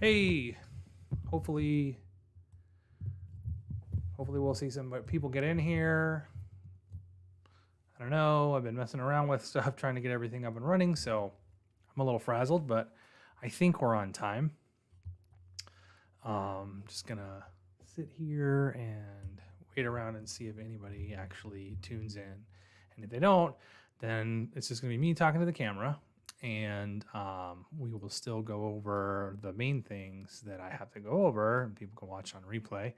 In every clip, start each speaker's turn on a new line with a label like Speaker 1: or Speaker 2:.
Speaker 1: Hey, hopefully we'll see some people get in here. I don't know. I've been messing around with stuff trying to get everything up and running, so I'm a little frazzled, but I think we're on time. Just gonna sit here and wait around and see if anybody actually tunes in. And if they don't, then it's just gonna be me talking to the camera, and we will still go over the main things that I have to go over, and people can watch on replay.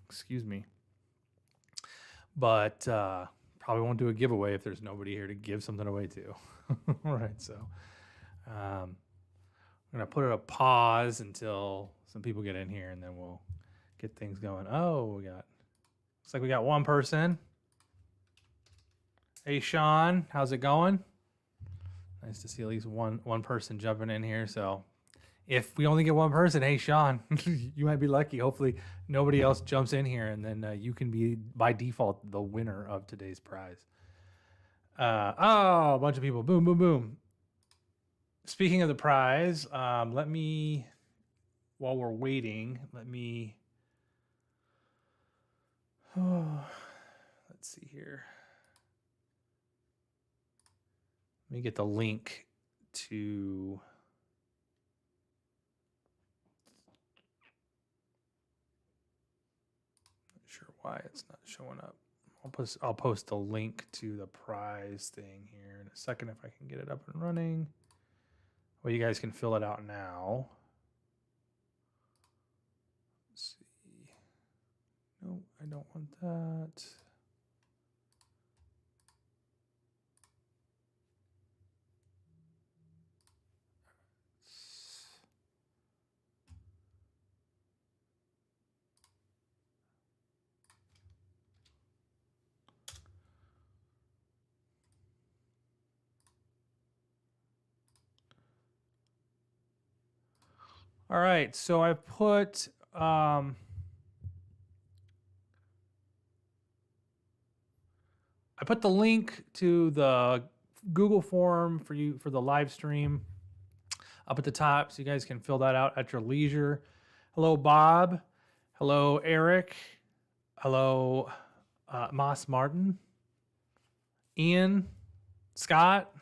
Speaker 1: Excuse me. But probably won't do a giveaway if there's nobody here to give something away to. All right, so I'm going to put it a pause until some people get in here, and then we'll get things going. Oh, looks like we got one person. Hey, Sean, how's it going? Nice to see at least one person jumping in here. So if we only get one person, hey, Sean, you might be lucky. Hopefully nobody else jumps in here, and then you can be, by default, the winner of today's prize. Oh, a bunch of people. Boom, boom, boom. Speaking of the prize, let me, while we're waiting, let's see here. Let me get the link to... why it's not showing up. I'll post a link to the prize thing here in a second if I can get it up and running. Well, you guys can fill it out now. Let's see. No, I don't want that. All right, so I put the link to the Google form for the live stream up at the top, so you guys can fill that out at your leisure. Hello, Bob. Hello, Eric. Hello, Moss Martin. Ian, Scott,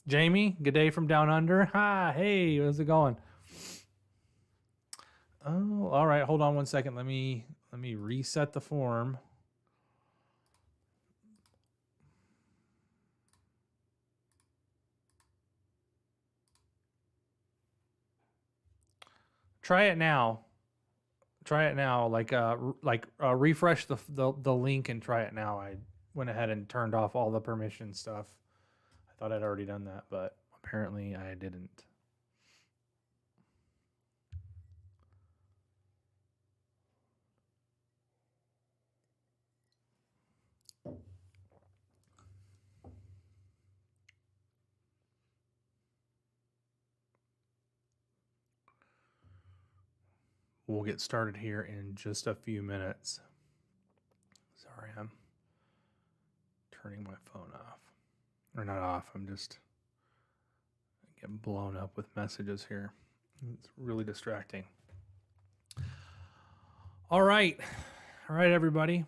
Speaker 1: Jamie. Good day from down under. Hi, hey, how's it going? Oh, all right. Hold on one second. Let me reset the form. Try it now. Refresh the link and try it now. I went ahead and turned off all the permission stuff. I thought I'd already done that, but apparently I didn't. We'll get started here in just a few minutes. Sorry, I'm turning my phone off. Or not off, I'm just getting blown up with messages here. It's really distracting. All right, everybody.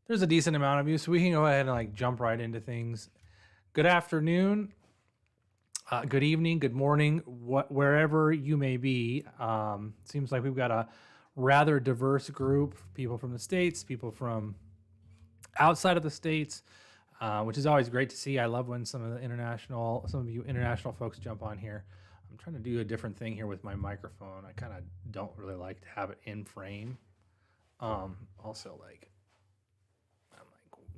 Speaker 1: There's a decent amount of you, so we can go ahead and jump right into things. Good afternoon. Good evening, good morning, wherever you may be. Seems like we've got a rather diverse group, people from the States, people from outside of the States, which is always great to see. I love when some of you international folks jump on here. I'm trying to do a different thing here with my microphone. I kind of don't really like to have it in frame. Also, I'm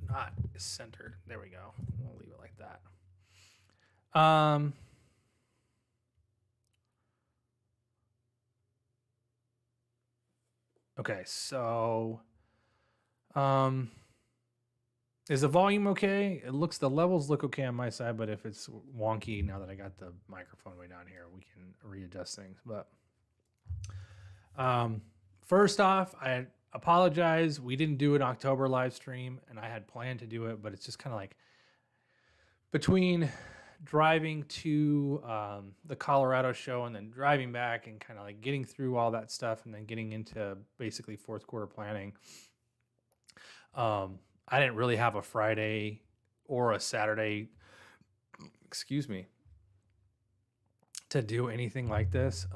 Speaker 1: not centered. There we go. We'll leave it like that. Okay, so is the volume okay? The levels look okay on my side, but if it's wonky now that I got the microphone way down here, we can readjust things. But first off, I apologize. We didn't do an October live stream, and I had planned to do it, but it's just kind of between driving to the Colorado show and then driving back and kind of like getting through all that stuff and then getting into basically fourth quarter planning. I didn't really have a Friday or a Saturday, excuse me, to do anything like this.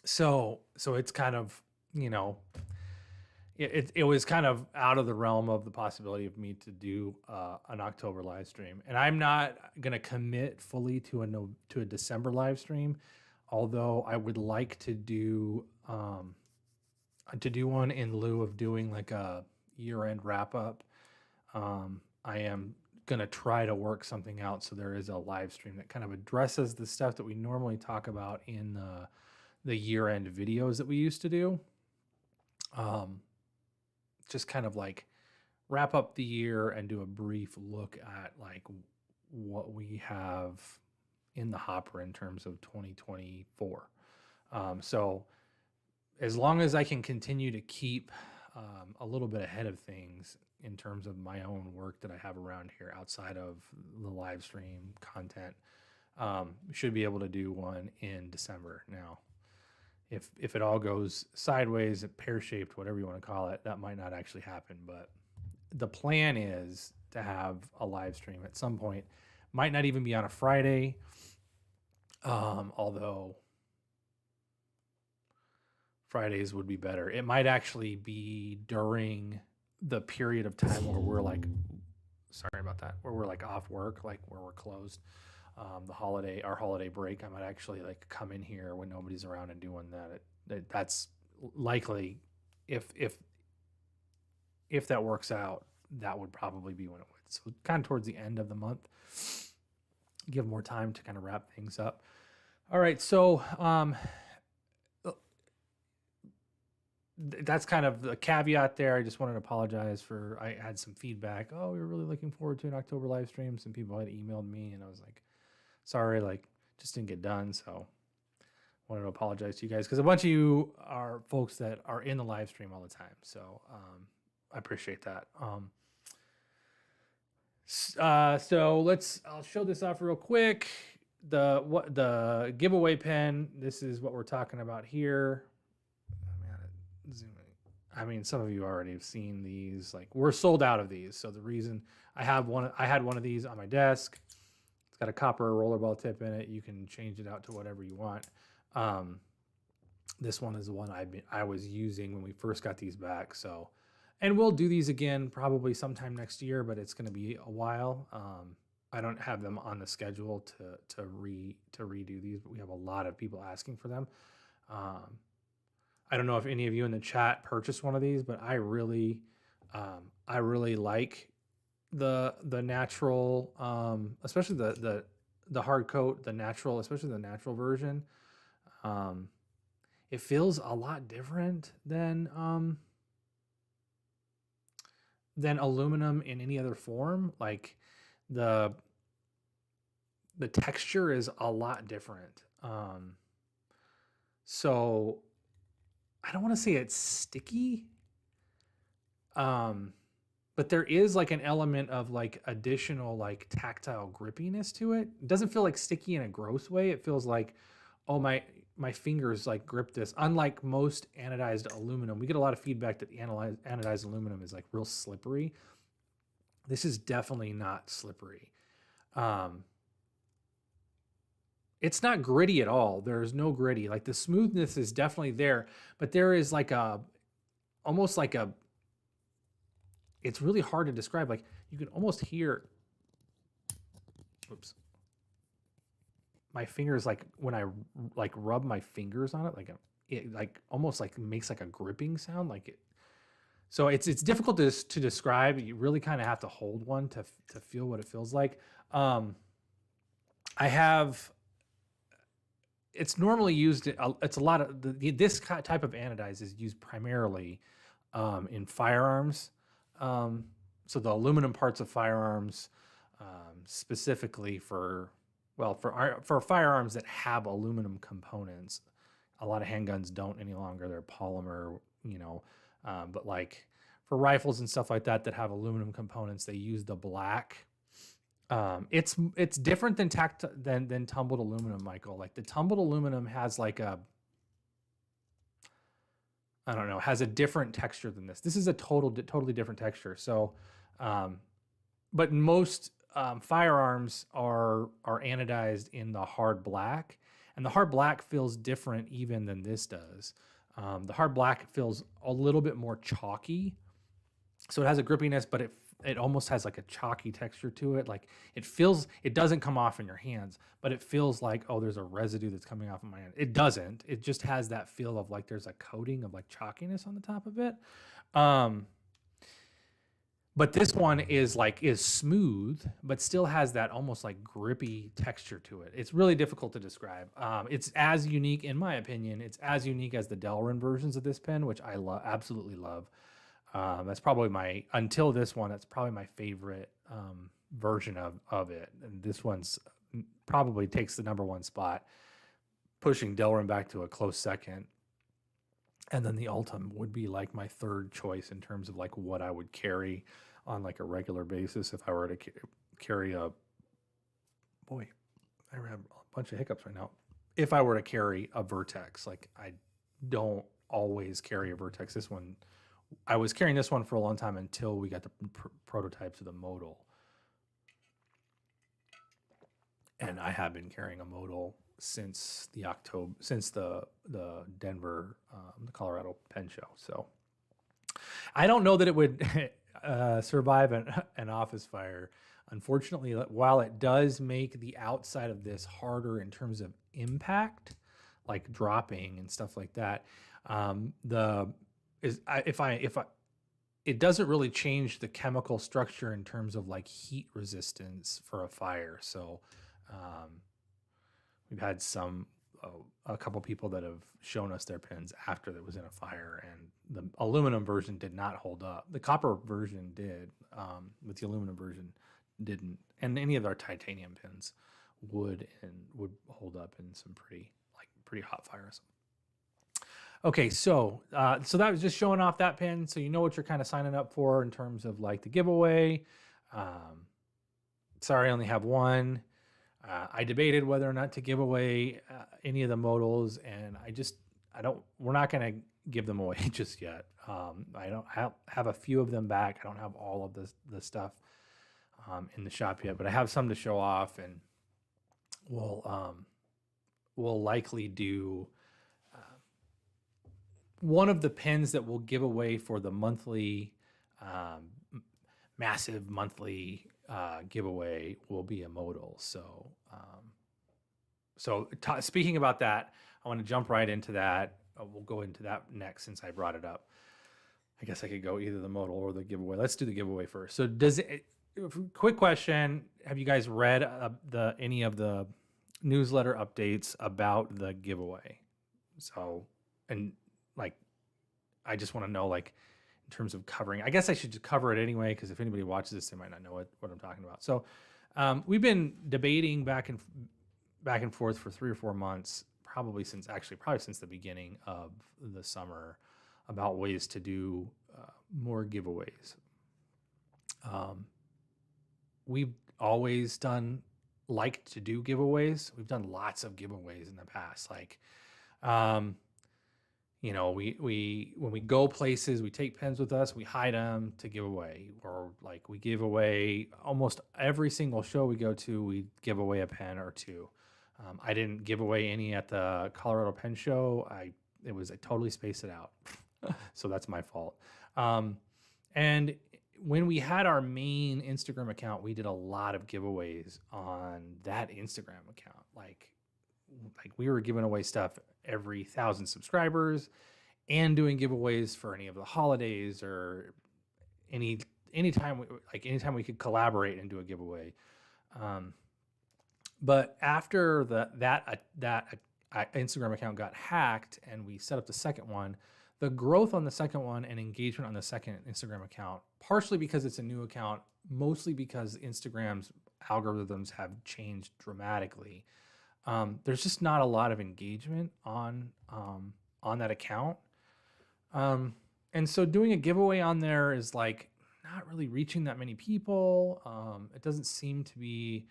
Speaker 1: So it's kind of, you know, it was kind of out of the realm of the possibility of me to do an October live stream, and I'm not gonna commit fully to a December live stream, although I would like to do one in lieu of doing like a year-end wrap-up. I am gonna try to work something out so there is a live stream that kind of addresses the stuff that we normally talk about in the year-end videos that we used to do. Just kind of like wrap up the year and do a brief look at like what we have in the hopper in terms of 2024. So as long as I can continue to keep a little bit ahead of things in terms of my own work that I have around here outside of the live stream content, should be able to do one in December. Now, if it all goes sideways, pear-shaped, whatever you want to call it, that might not actually happen. But the plan is to have a live stream at some point. Might not even be on a Friday, although Fridays would be better. It might actually be during the period of time where we're like, sorry about that, where we're like off work, like where we're closed. Our holiday break, I might actually like come in here when nobody's around and do one that. That's likely, if that works out, that would probably be when it would. So kind of towards the end of the month, give more time to kind of wrap things up. All right, so that's kind of the caveat there. I just wanted to apologize for, I had some feedback. Oh, we were really looking forward to an October live stream. Some people had emailed me and I was like, sorry, like just didn't get done. So I wanted to apologize to you guys because a bunch of you are folks that are in the live stream all the time. So I appreciate that. So I'll show this off real quick. The giveaway pen, this is what we're talking about here. I mean, some of you already have seen these. Like, we're sold out of these. So the reason I had one of these on my desk. It's got a copper rollerball tip in it. You can change it out to whatever you want. This one is the one I was using when we first got these back. So, and we'll do these again probably sometime next year, but it's going to be a while. I don't have them on the schedule to redo these, but we have a lot of people asking for them. I don't know if any of you in the chat purchased one of these, but I really like the natural, especially the hard coat, the natural, especially the natural version. It feels a lot different than aluminum in any other form. Like the texture is a lot different. So I don't want to say it's sticky, but there is like an element of like additional like tactile grippiness to it. It doesn't feel like sticky in a gross way. It feels like, oh, my fingers like grip this. Unlike most anodized aluminum, we get a lot of feedback that the anodized aluminum is like real slippery. This is definitely not slippery. It's not gritty at all. There's no gritty. Like the smoothness is definitely there, but there is like almost like it's really hard to describe. Like you can almost hear, oops, my fingers, like when I like rub my fingers on it, like it like almost like makes like a gripping sound. Like it. So it's difficult to describe. You really kind of have to hold one to feel what it feels like. I have. It's normally used. It's a lot of this type of anodize is used primarily in firearms. So the aluminum parts of firearms, specifically for firearms that have aluminum components. A lot of handguns don't any longer. They're polymer, but like for rifles and stuff like that that have aluminum components, they use the black. It's different than than tumbled aluminum, Michael. Like the tumbled aluminum has like a, I don't know, has a different texture than this. This is a totally different texture. So, but most firearms are anodized in the hard black, and the hard black feels different even than this does. The hard black feels a little bit more chalky, so it has a grippiness, but it almost has like a chalky texture to it. Like it doesn't come off in your hands, but it feels like, oh, there's a residue that's coming off of my hand. It doesn't. It just has that feel of like there's a coating of like chalkiness on the top of it. But this one is smooth, but still has that almost like grippy texture to it. It's really difficult to describe. It's as unique, in my opinion, it's as unique as the Delrin versions of this pen, which I absolutely love. That's probably until this one, that's probably my favorite version of it. And this one's probably takes the #1 spot, pushing Delrin back to a close second. And then the Ultim would be like my third choice in terms of like what I would carry on like a regular basis if I were to carry a, boy, I have a bunch of hiccups right now. If I were to carry a Vertex, like I don't always carry a Vertex. This one, I was carrying this one for a long time until we got the prototypes of the Modal. And I have been carrying a Modal since the Denver, the Colorado Pen Show. So I don't know that it would survive an office fire. Unfortunately, while it does make the outside of this harder in terms of impact, like dropping and stuff like that, it doesn't really change the chemical structure in terms of like heat resistance for a fire. So we've had a couple people that have shown us their pens after that was in a fire, and the aluminum version did not hold up. The copper version did, but the aluminum version didn't. And any of our titanium pens would hold up in some pretty hot fires. Okay, so that was just showing off that pen, so you know what you're kind of signing up for in terms of like the giveaway. Sorry, I only have one. I debated whether or not to give away any of the Modals, and we're not going to give them away just yet. I don't have a few of them back. I don't have all of the stuff in the shop yet, but I have some to show off, and we'll likely do one of the pens that we'll give away for the monthly, massive monthly giveaway will be a Modal. So, speaking about that, I want to jump right into that. We'll go into that next since I brought it up. I guess I could go either the Modal or the giveaway. Let's do the giveaway first. So, quick question: have you guys read any of the newsletter updates about the giveaway? So, and like, I just want to know, like, in terms of covering, I guess I should just cover it anyway, because if anybody watches this, they might not know what I'm talking about. So we've been debating back and forth for 3 or 4 months, probably since the beginning of the summer, about ways to do more giveaways. We've always liked to do giveaways. We've done lots of giveaways in the past. Like, we when we go places, we take pens with us, we hide them to give away, or like we give away almost every single show we go to, we give away a pen or two. I didn't give away any at the Colorado Pen Show. I totally spaced it out. So that's my fault. And when we had our main Instagram account, we did a lot of giveaways on that Instagram account. Like we were giving away stuff every 1,000 subscribers, and doing giveaways for any of the holidays or anytime we could collaborate and do a giveaway. But after that Instagram account got hacked and we set up the second one, the growth on the second one and engagement on the second Instagram account, partially because it's a new account, mostly because Instagram's algorithms have changed dramatically. There's just not a lot of engagement on that account. And And so doing a giveaway on there is like not really reaching that many people. It doesn't seem to be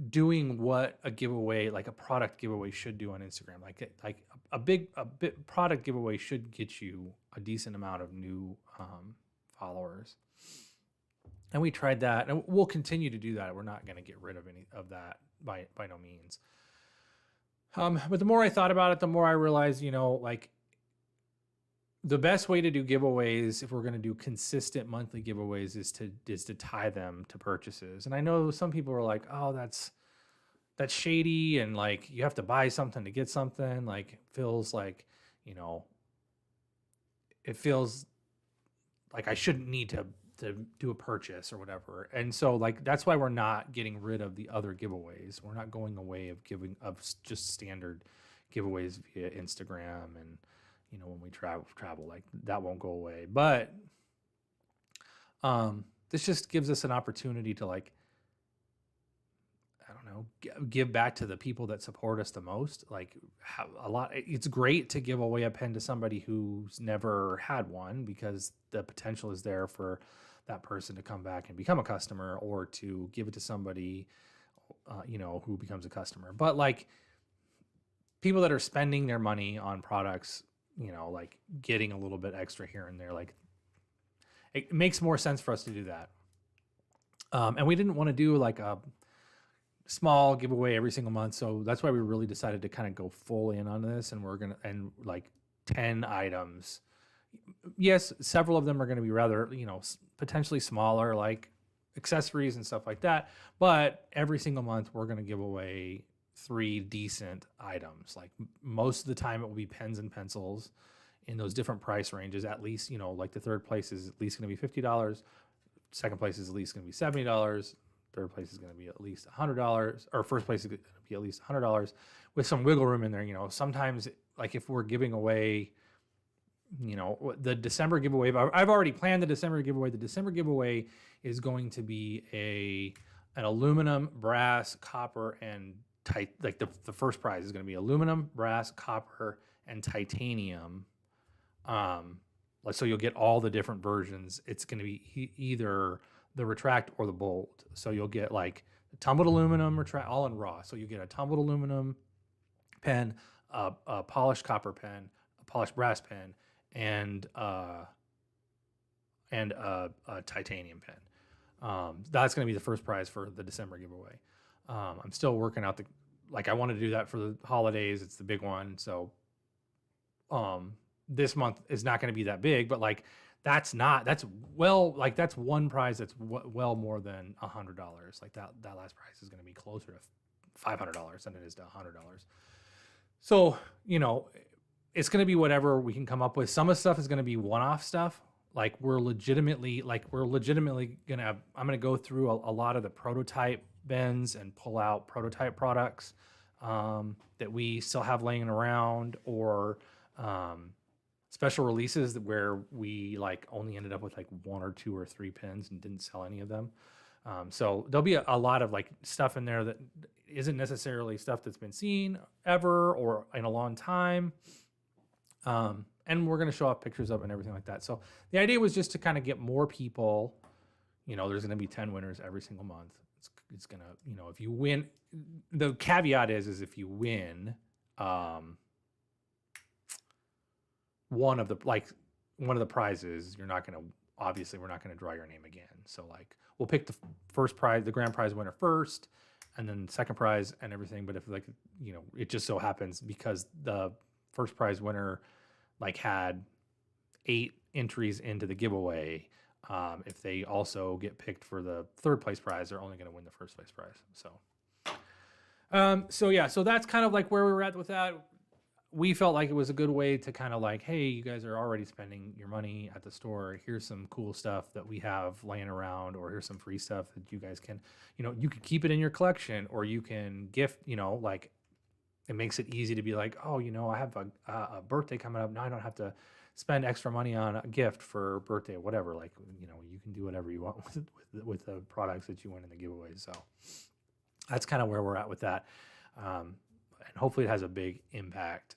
Speaker 1: doing what a giveaway, like a product giveaway, should do on Instagram. Like a big product giveaway should get you a decent amount of new followers. And we tried that, and we'll continue to do that. We're not going to get rid of any of that by no means. But the more I thought about it, the more I realized, like the best way to do giveaways, if we're going to do consistent monthly giveaways, is to tie them to purchases. And I know some people are like, oh, that's shady, and like you have to buy something to get something. Like it feels like, it feels like I shouldn't need to do a purchase or whatever. And so like that's why we're not getting rid of the other giveaways. We're not going away of just standard giveaways via Instagram, and when we travel, like that won't go away. But this just gives us an opportunity to, like, I don't know, give back to the people that support us the most. Like it's great to give away a pen to somebody who's never had one, because the potential is there for that person to come back and become a customer, or to give it to somebody, who becomes a customer. But like people that are spending their money on products, like getting a little bit extra here and there, like it makes more sense for us to do that. And we didn't want to do like a small giveaway every single month. So that's why we really decided to kind of go full in on this. And and like 10 items. Yes, several of them are going to be rather, potentially smaller, like accessories and stuff like that. But every single month, we're going to give away 3 decent items. Like most of the time, it will be pens and pencils in those different price ranges. At least, like the third place is at least going to be $50. Second place is at least going to be $70. Third place is going to be at least $100, or first place is going to be at least $100, with some wiggle room in there. Sometimes, like if we're giving away, the December giveaway, I've already planned the December giveaway. The December giveaway is going to be an aluminum, brass, copper, and like the first prize is going to be aluminum, brass, copper, and titanium. So you'll get all the different versions. It's going to be either the retract or the bold. So you'll get like a tumbled aluminum retract, all in raw. So you get a tumbled aluminum pen, a polished copper pen, a polished brass pen, and a titanium pen. That's going to be the first prize for the December giveaway. I'm still working out I want to do that for the holidays. It's the big one. So this month is not going to be that big, but like that's one prize that's well more than $100. Like that last prize is going to be closer to $500 than it is to $100. So, it's going to be whatever we can come up with. Some of the stuff is going to be one-off stuff. Like we're legitimately I'm going to go through a lot of the prototype bins and pull out prototype products that we still have laying around, or special releases where we like only ended up with like 1 or 2 or 3 pins and didn't sell any of them. So there'll be a lot of like stuff in there that isn't necessarily stuff that's been seen ever or in a long time. And we're going to show off pictures of it and everything like that. So the idea was just to kind of get more people, there's going to be 10 winners every single month. It's going to, if you win, the caveat is if you win, one of the prizes, we're not going to draw your name again. So like we'll pick the first prize, the grand prize winner first, and then second prize and everything. But if it just so happens because the first prize winner like had 8 entries into the giveaway, if they also get picked for the third place prize, they're only going to win the first place prize. So that's kind of like where we were at with that. We felt like it was a good way to kind of like, hey, you guys are already spending your money at the store. Here's some cool stuff that we have laying around, or here's some free stuff that you guys can, you can keep it in your collection, or you can gift, like it makes it easy to be like, oh, I have a birthday coming up. Now I don't have to spend extra money on a gift for birthday or whatever. Like, you can do whatever you want with the products that you win in the giveaway. So that's kind of where we're at with that. And hopefully it has a big impact.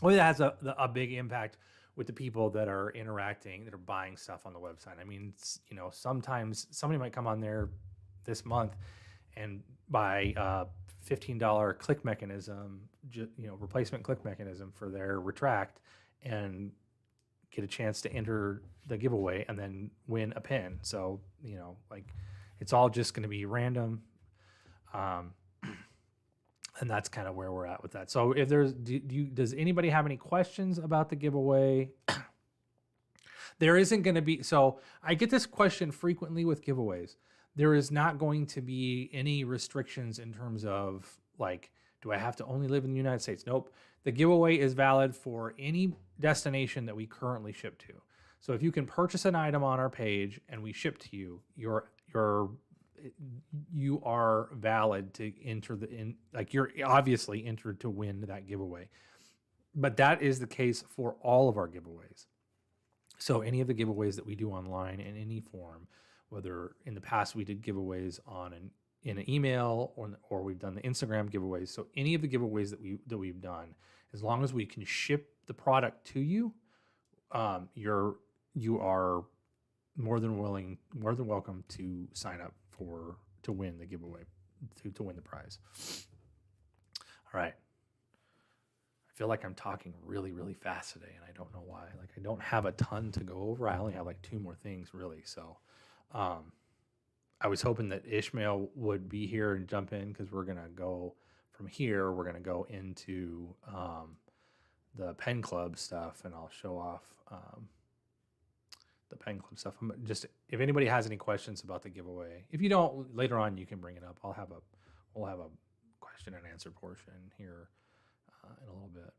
Speaker 1: well, that has a big impact with the people that are interacting, that are buying stuff on the website. I mean, sometimes somebody might come on there this month and buy $15 click mechanism, replacement click mechanism for their retract, and get a chance to enter the giveaway and then win a pin. So like it's all just going to be random. And that's kind of where we're at with that. So if there's, does anybody have any questions about the giveaway? There isn't going to be, so I get this question frequently with giveaways. There is not going to be any restrictions in terms of like, do I have to only live in the United States? Nope. The giveaway is valid for any destination that we currently ship to. So if you can purchase an item on our page and we ship to you, you are valid to enter you're obviously entered to win that giveaway. But that is the case for all of our giveaways. So any of the giveaways that we do online in any form, whether in the past we did giveaways in an email or we've done the Instagram giveaways. So any of the giveaways that we've done, as long as we can ship the product to you, you are more than welcome to sign up to win the giveaway, to win the prize. All right. I feel like I'm talking really, really fast today, and I don't know why. Like I don't have a ton to go over. I only have like 2 more things really. So I was hoping that Ishmael would be here and jump in, because we're gonna go from here. We're gonna go into the Pen Club stuff, and I'll show off the Pen Club stuff. If anybody has any questions about the giveaway, if you don't, later on you can bring it up. We'll have a question and answer portion here in a little bit.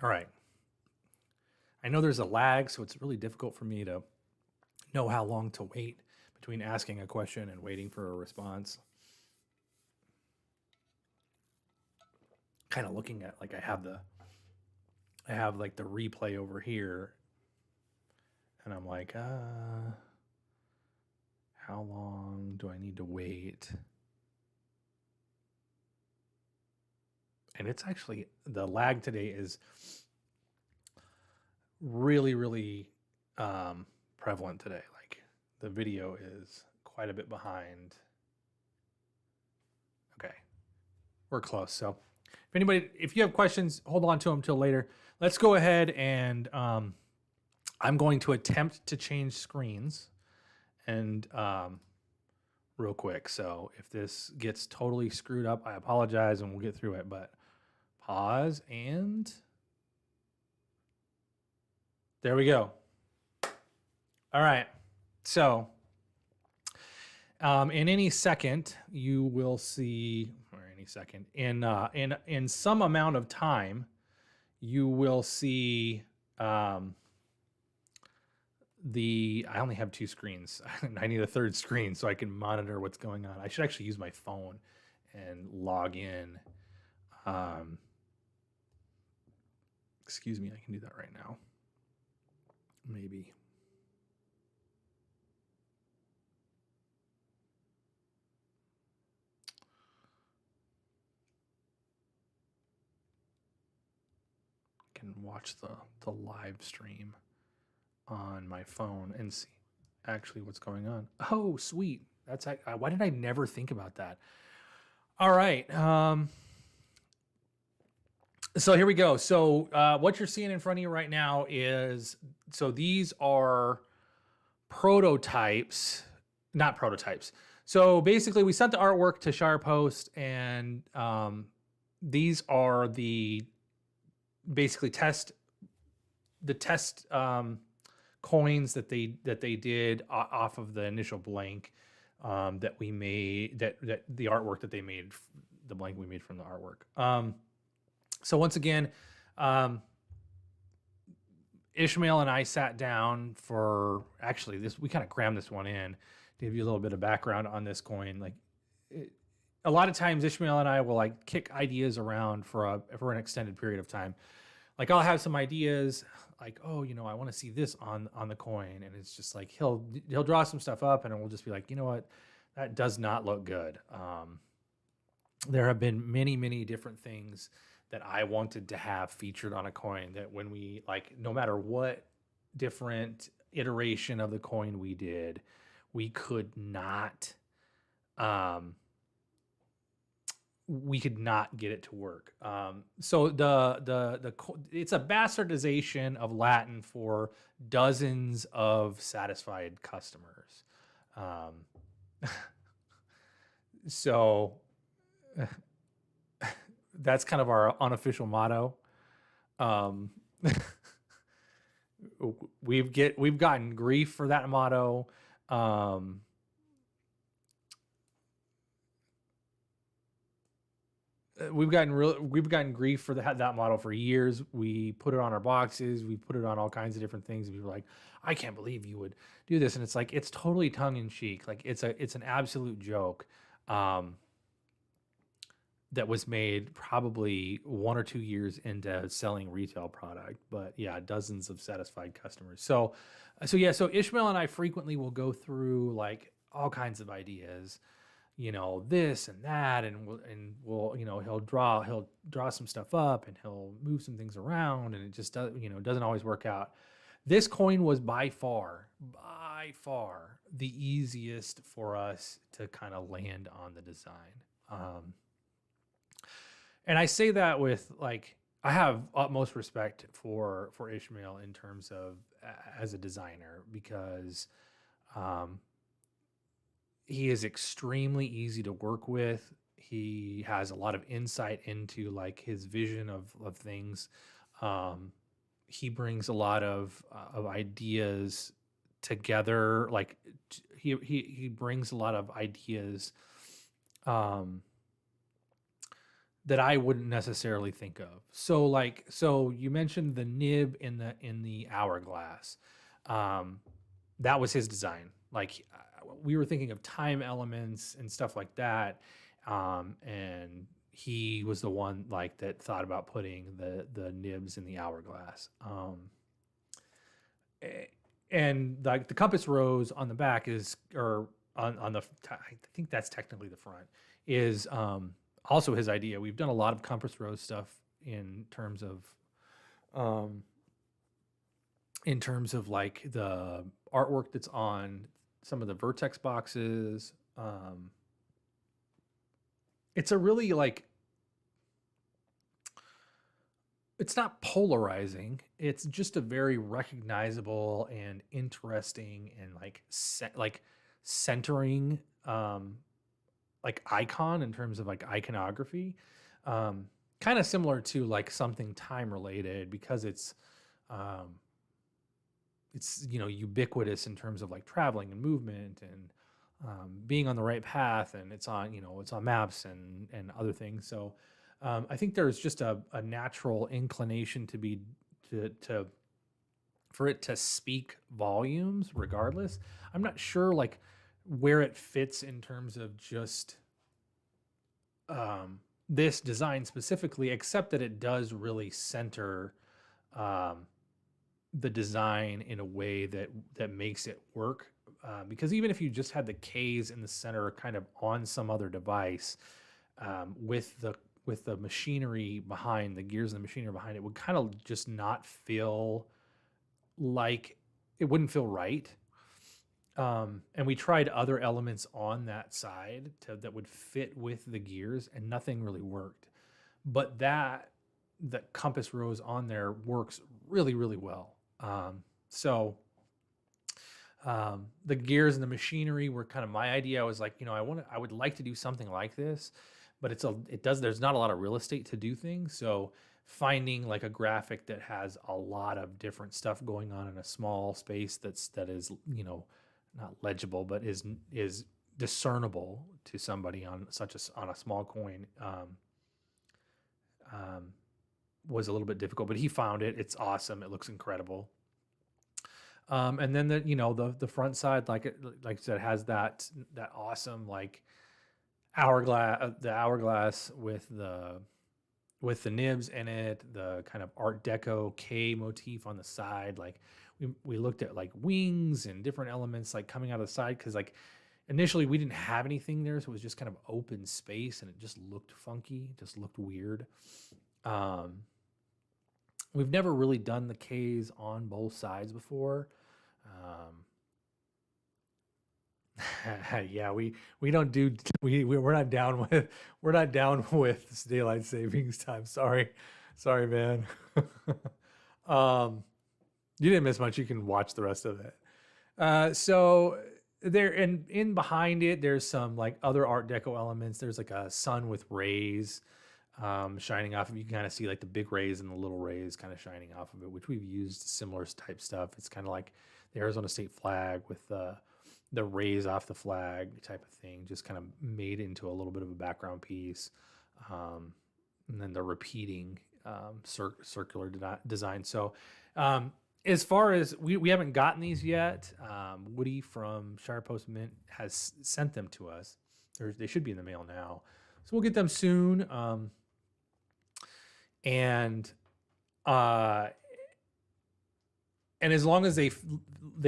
Speaker 1: All right. I know there's a lag, so it's really difficult for me to know how long to wait between asking a question and waiting for a response. Kind of looking at, like, I have like the replay over here, and I'm like, how long do I need to wait? And it's actually, the lag today is really, really prevalent today. Like the video is quite a bit behind. Okay, we're close. So if you have questions, hold on to them till later. Let's go ahead and I'm going to attempt to change screens and real quick. So if this gets totally screwed up, I apologize and we'll get through it, but pause, and there we go. All right. So in any second, you will see, or any second, in some amount of time, you will see I only have 2 screens. I need a 3rd screen so I can monitor what's going on. I should actually use my phone and log in. Excuse me, I can do that right now. Maybe. I can watch the live stream on my phone and see actually what's going on. Oh, sweet. That's why did I never think about that? All right. So here we go. So what you're seeing in front of you right now is, so these are prototypes, not prototypes. So basically we sent the artwork to ShirePost, and these are the basically test coins that they did off of the initial blank that we made, that the artwork that they made, the blank we made from the artwork. So once again, Ishmael and I sat down for, actually we kind of crammed this one in to give you a little bit of background on this coin. Like a lot of times Ishmael and I will like kick ideas around for an extended period of time. like I'll have some ideas like, oh, I want to see this on the coin, and it's just like he'll draw some stuff up, and we'll just be like, you know what, that does not look good. There have been many different things that I wanted to have featured on a coin that when we like, no matter what different iteration of the coin we did, we could not get it to work. So it's a bastardization of Latin for dozens of satisfied customers. So that's kind of our unofficial motto. We've gotten grief for that motto. We've gotten grief for that model for years. We put it on our boxes. We put it on all kinds of different things. And people are like, I can't believe you would do this. And it's like, it's totally tongue in cheek. Like it's an absolute joke. That was made probably 1 or 2 years into selling retail product, but yeah, dozens of satisfied customers. So Ishmael and I frequently will go through like all kinds of ideas, this and that, and we'll he'll draw some stuff up and he'll move some things around, and it just doesn't always work out. This coin was by far the easiest for us to kind of land on the design. And I say that with like, I have utmost respect for Ishmael in terms of as a designer, because he is extremely easy to work with. He has a lot of insight into like his vision of things. He brings a lot of ideas together. Like he brings a lot of ideas that I wouldn't necessarily think of. So you mentioned the nib in the hourglass. That was his design. Like we were thinking of time elements and stuff like that. And he was the one like that thought about putting the nibs in the hourglass. And like the compass rose on the back is, or on the, I think that's technically the front, is also his idea. We've done a lot of compass rose stuff in terms of like the artwork that's on some of the Vertex boxes. It's a really like, it's not polarizing. It's just a very recognizable and interesting and like centering like icon in terms of like iconography. Kind of similar to like something time related, because it's ubiquitous in terms of like traveling and movement and being on the right path, and it's on maps and other things. So I think there's just a natural inclination for it to speak volumes regardless. I'm not sure like where it fits in terms of just this design specifically, except that it does really center the design in a way that makes it work. Because even if you just had the K's in the center kind of on some other device, with the machinery behind, the gears and the machinery behind it would kind of just not feel like, it wouldn't feel right. And we tried other elements on that side that would fit with the gears, and nothing really worked. But the compass rose on there works really, really well. The gears and the machinery were kind of my idea. I was like, I would like to do something like this, but there's not a lot of real estate to do things. So finding like a graphic that has a lot of different stuff going on in a small space that is, not legible, but is discernible to somebody on a small coin, was a little bit difficult, but he found it. It's awesome. It looks incredible. And then the front side, like I said, has that awesome like hourglass, the hourglass with the with the nibs in it, the kind of Art Deco K motif on the side. Like we looked at like wings and different elements like coming out of the side, because like initially we didn't have anything there, so it was just kind of open space and it just looked funky, just looked weird. We've never really done the Ks on both sides before. Yeah, we don't do we're not down with daylight savings time. Sorry, man. You didn't miss much. You can watch the rest of it. So there, and in behind it, there's some like other Art Deco elements. There's like a sun with rays shining off of it. You can kind of see like the big rays and the little rays kind of shining off of it, which we've used similar type stuff. It's kind of like the Arizona state flag with the rays off the flag type of thing, just kind of made into a little bit of a background piece. And then the repeating circular design. So as far as we haven't gotten these yet, Woody from Shire Post Mint has sent them to us. They should be in the mail now. So we'll get them soon. And as long as they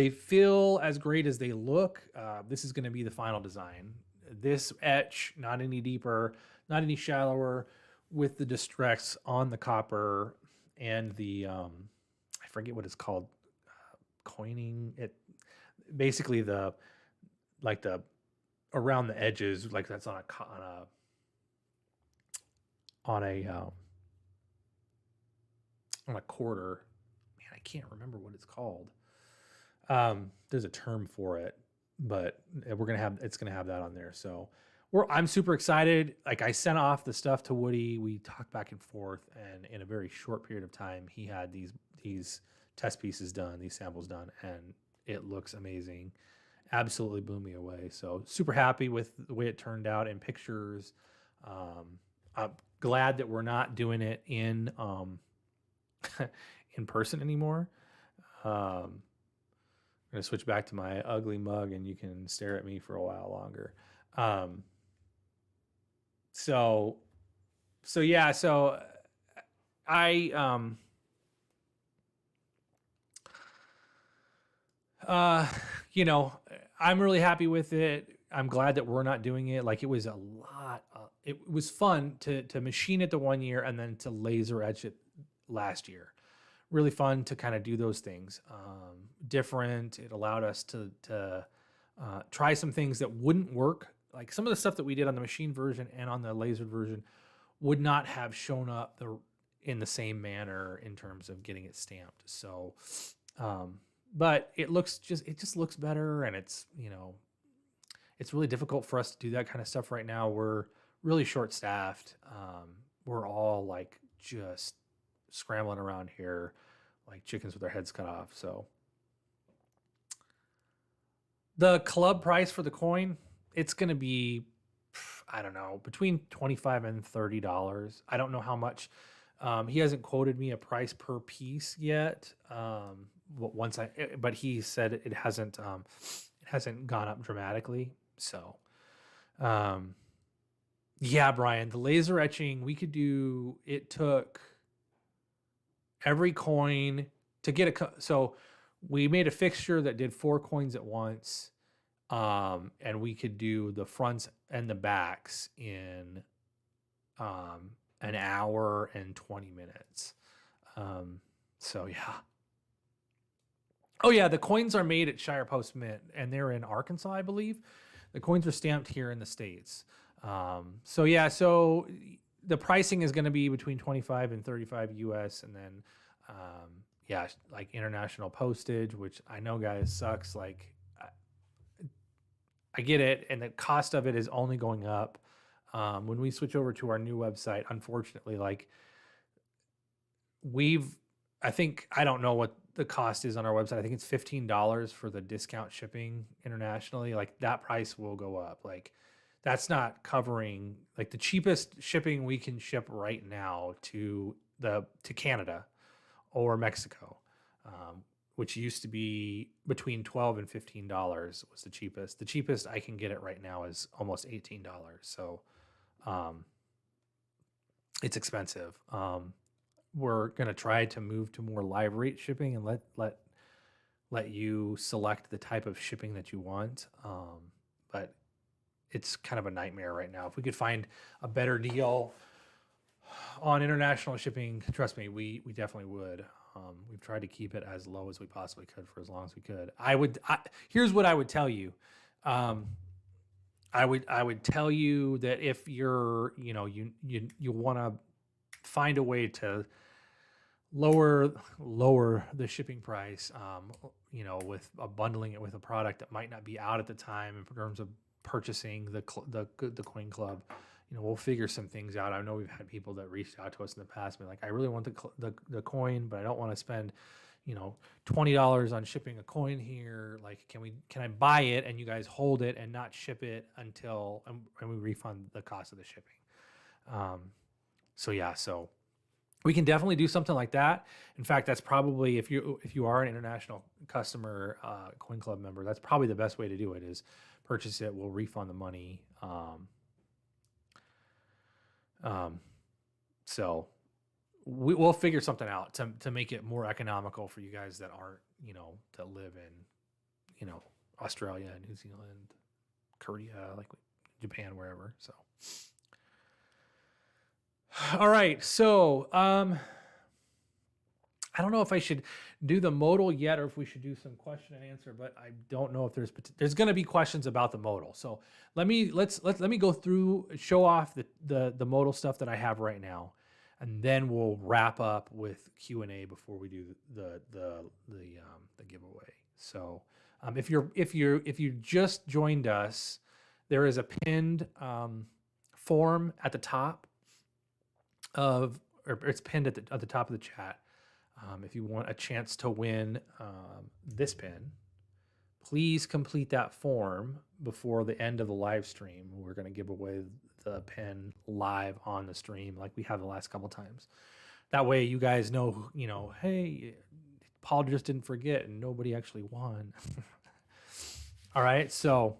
Speaker 1: feel as great as they look, this is going to be the final design. This etch, not any deeper, not any shallower, with the distress on the copper and the I forget what it's called, coining it. Basically the around the edges, like that's on a quarter. Man, I can't remember what it's called. There's a term for it, but it's gonna have that on there. So I'm super excited. Like, I sent off the stuff to Woody. We talked back and forth, and in a very short period of time, he had these test pieces done, these samples done, and it looks amazing. Absolutely blew me away. So super happy with the way it turned out in pictures. I'm glad that we're not doing it in in person anymore. I'm gonna switch back to my ugly mug, and you can stare at me for a while longer. So yeah, so I I'm really happy with it. I'm glad that we're not doing it. Like, it was a lot. It was fun to machine it the one year and then to laser etch it last year. Really fun to kind of do those things. Different. It allowed us to try some things that wouldn't work. Like, some of the stuff that we did on the machine version and on the lasered version would not have shown up in the same manner in terms of getting it stamped. So, but it just looks better, and it's really difficult for us to do that kind of stuff right now. We're really short staffed. We're all like just scrambling around here like chickens with their heads cut off. So the club price for the coin, it's going to be, I don't know, between $25 and $30. I don't know how much. He hasn't quoted me a price per piece yet. But he said it hasn't gone up dramatically. So, yeah, Brian, the laser etching we could do. It took every coin to get so we made a fixture that did 4 coins at once. And we could do the fronts and the backs in an hour and 20 minutes. So yeah. Oh yeah, the coins are made at Shire Post Mint, and they're in Arkansas, I believe. The coins are stamped here in the States. So yeah, so the pricing is going to be between 25 and 35 US, and then yeah, like international postage, which I know, guys, sucks. Like, I get it, and the cost of it is only going up. When we switch over to our new website, unfortunately, like I don't know what the cost is on our website. I think it's $15 for the discount shipping internationally. Like, that price will go up. Like, that's not covering, like, the cheapest shipping we can ship right now to Canada or Mexico, which used to be between $12 and $15 was the cheapest. The cheapest I can get it right now is almost $18. So, it's expensive. We're going to try to move to more live rate shipping and let you select the type of shipping that you want. But it's kind of a nightmare right now. If we could find a better deal on international shipping, trust me, we definitely would. We've tried to keep it as low as we possibly could for as long as we could. Here's what I would tell you. I would tell you that if you're, you want to find a way to lower the shipping price, with bundling it with a product that might not be out at the time in terms of purchasing the Coin Club. We'll figure some things out. I know we've had people that reached out to us in the past, and be like, I really want the coin, but I don't want to spend, $20 on shipping a coin here. Like, can I buy it and you guys hold it and not ship it until, and we refund the cost of the shipping. So we can definitely do something like that. In fact, that's probably, if you are an international customer, Coin Club member, that's probably the best way to do it, is purchase it. We'll refund the money. So we'll figure something out to make it more economical for you guys that aren't, that live in, Australia, New Zealand, Korea, Japan, wherever. So, all right. So, I don't know if I should do the modal yet, or if we should do some question and answer, but I don't know if there's going to be questions about the modal. So let me go through, show off the modal stuff that I have right now, and then we'll wrap up with Q&A before we do the giveaway. So if you just joined us, there is a pinned form at the top or it's pinned at the top of the chat. If you want a chance to win this pin, please complete that form before the end of the live stream. We're going to give away the pin live on the stream like we have the last couple times. That way you guys know, hey, Paul just didn't forget and nobody actually won. All right, so,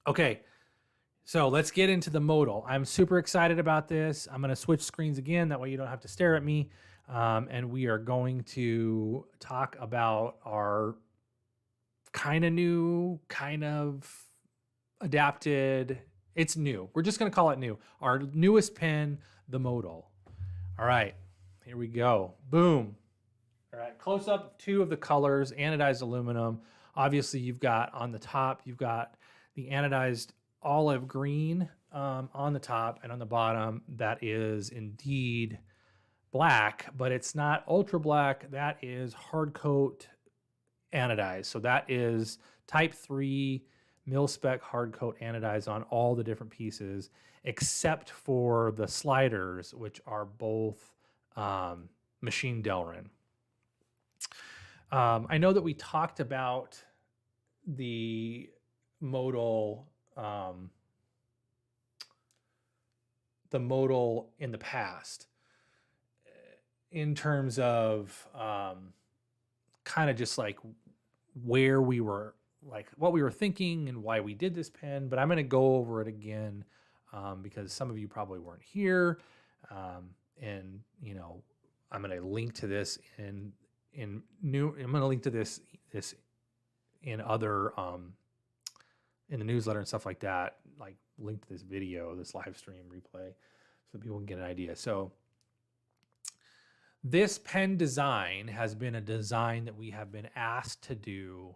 Speaker 1: okay. So let's get into the modal. I'm super excited about this. I'm going to switch screens again. That way you don't have to stare at me. And we are going to talk about our kind of new, kind of adapted. It's new. We're just going to call it new. Our newest pin, the modal. All right, here we go. Boom. All right, close up 2 of the colors, anodized aluminum. Obviously, you've got on the top, you've got the anodized olive green on the top, and on the bottom, that is indeed black, but it's not ultra black. That is hard coat anodized. So that is type 3 mil spec hard coat anodized on all the different pieces, except for the sliders, which are both machine Delrin. I know that we talked about the modal in the past, in terms of kind of just like where we were, like what we were thinking and why we did this pen. But I'm going to go over it again because some of you probably weren't here. And I'm going to link to this I'm going to link to this in other in the newsletter and stuff like that, like link to this video, this live stream replay, so people can get an idea. So this pen design has been a design that we have been asked to do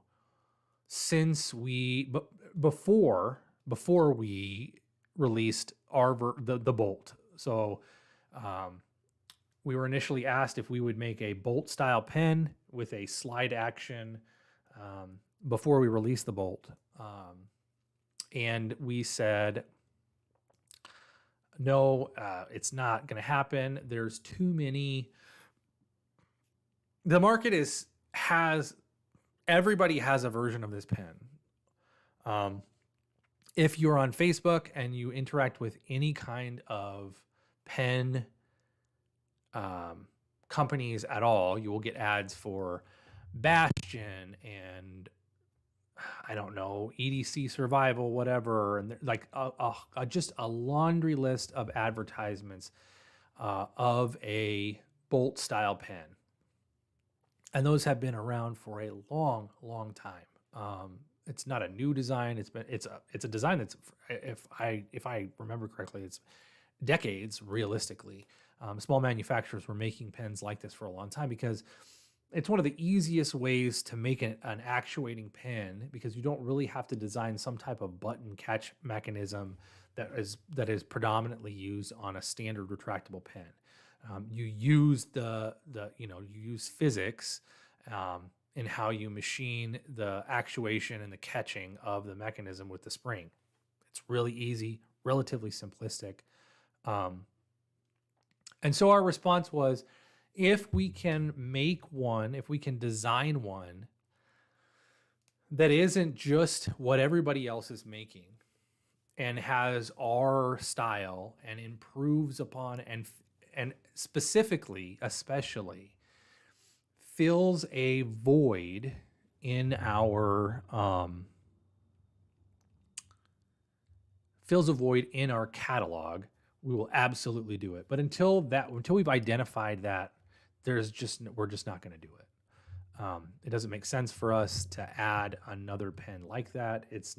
Speaker 1: since before we released the Bolt. So we were initially asked if we would make a Bolt style pen with a slide action before we released the Bolt. And we said, no, it's not going to happen. There's too many. The market everybody has a version of this pen. If you're on Facebook and you interact with any kind of pen companies at all, you will get ads for Bastion and I don't know, EDC survival, whatever, and like just a laundry list of advertisements of a bolt style pen, and those have been around for a long, long time. It's not a new design. It's a design that's, if I remember correctly, it's decades realistically. Small manufacturers were making pens like this for a long time because it's one of the easiest ways to make an actuating pen, because you don't really have to design some type of button catch mechanism that is predominantly used on a standard retractable pen. You use you use physics in how you machine the actuation and the catching of the mechanism with the spring. It's really easy, relatively simplistic. And so our response was, if we can design one that isn't just what everybody else is making and has our style and improves upon and specifically, especially, fills a void in our catalog, we will absolutely do it. But until we've identified that, we're just not going to do it. It doesn't make sense for us to add another pen like that. It's,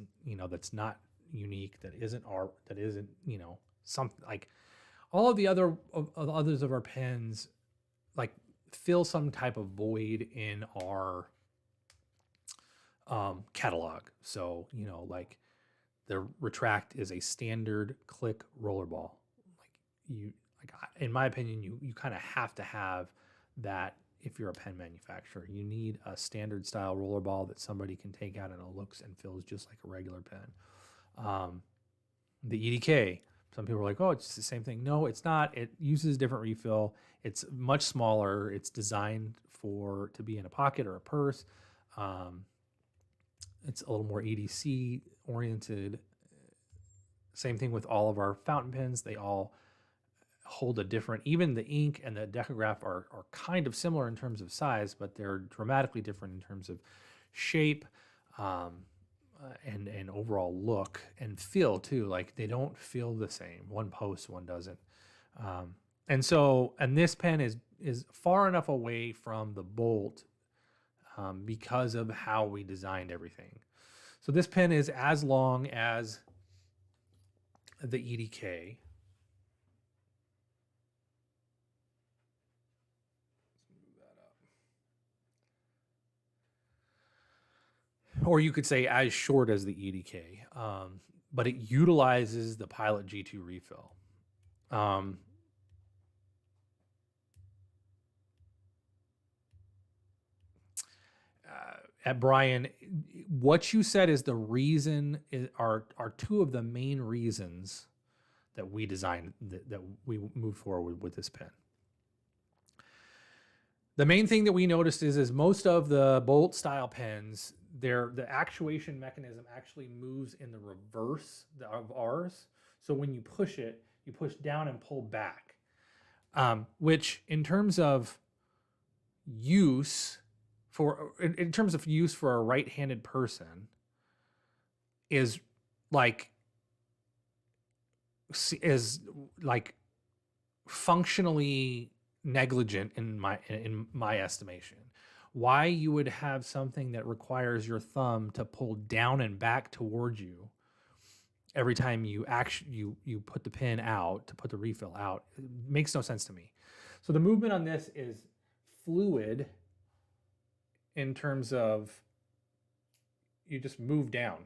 Speaker 1: that's not unique, that isn't something like all of the others of our pens, like, fill some type of void in our catalog. So, like, the Retract is a standard click rollerball. In my opinion, you kind of have to have that if you're a pen manufacturer. You need a standard style rollerball that somebody can take out and it looks and feels just like a regular pen. The EDK, some people are like, oh, it's the same thing. No, it's not. It uses different refill. It's much smaller. It's designed to be in a pocket or a purse. It's a little more EDC oriented. Same thing with all of our fountain pens. They all hold a different, even the ink and the decograph are kind of similar in terms of size, but they're dramatically different in terms of shape, and overall look and feel too. Like, they don't feel the same. One posts, one doesn't. And this pen is far enough away from the Bolt because of how we designed everything. So this pen is as long as the EDK. Or you could say as short as the EDK, but it utilizes the Pilot G2 refill. At Brian, what you said is the reason are two of the main reasons that we designed that we moved forward with this pen. The main thing that we noticed is most of the Bolt style pens, the actuation mechanism actually moves in the reverse of ours. So when you push it, you push down and pull back, which in terms of use for a right-handed person is like functionally negligent in my estimation. Why you would have something that requires your thumb to pull down and back towards you every time you put the pin out to put the refill out, it makes no sense to me. So the movement on this is fluid in terms of you just move down.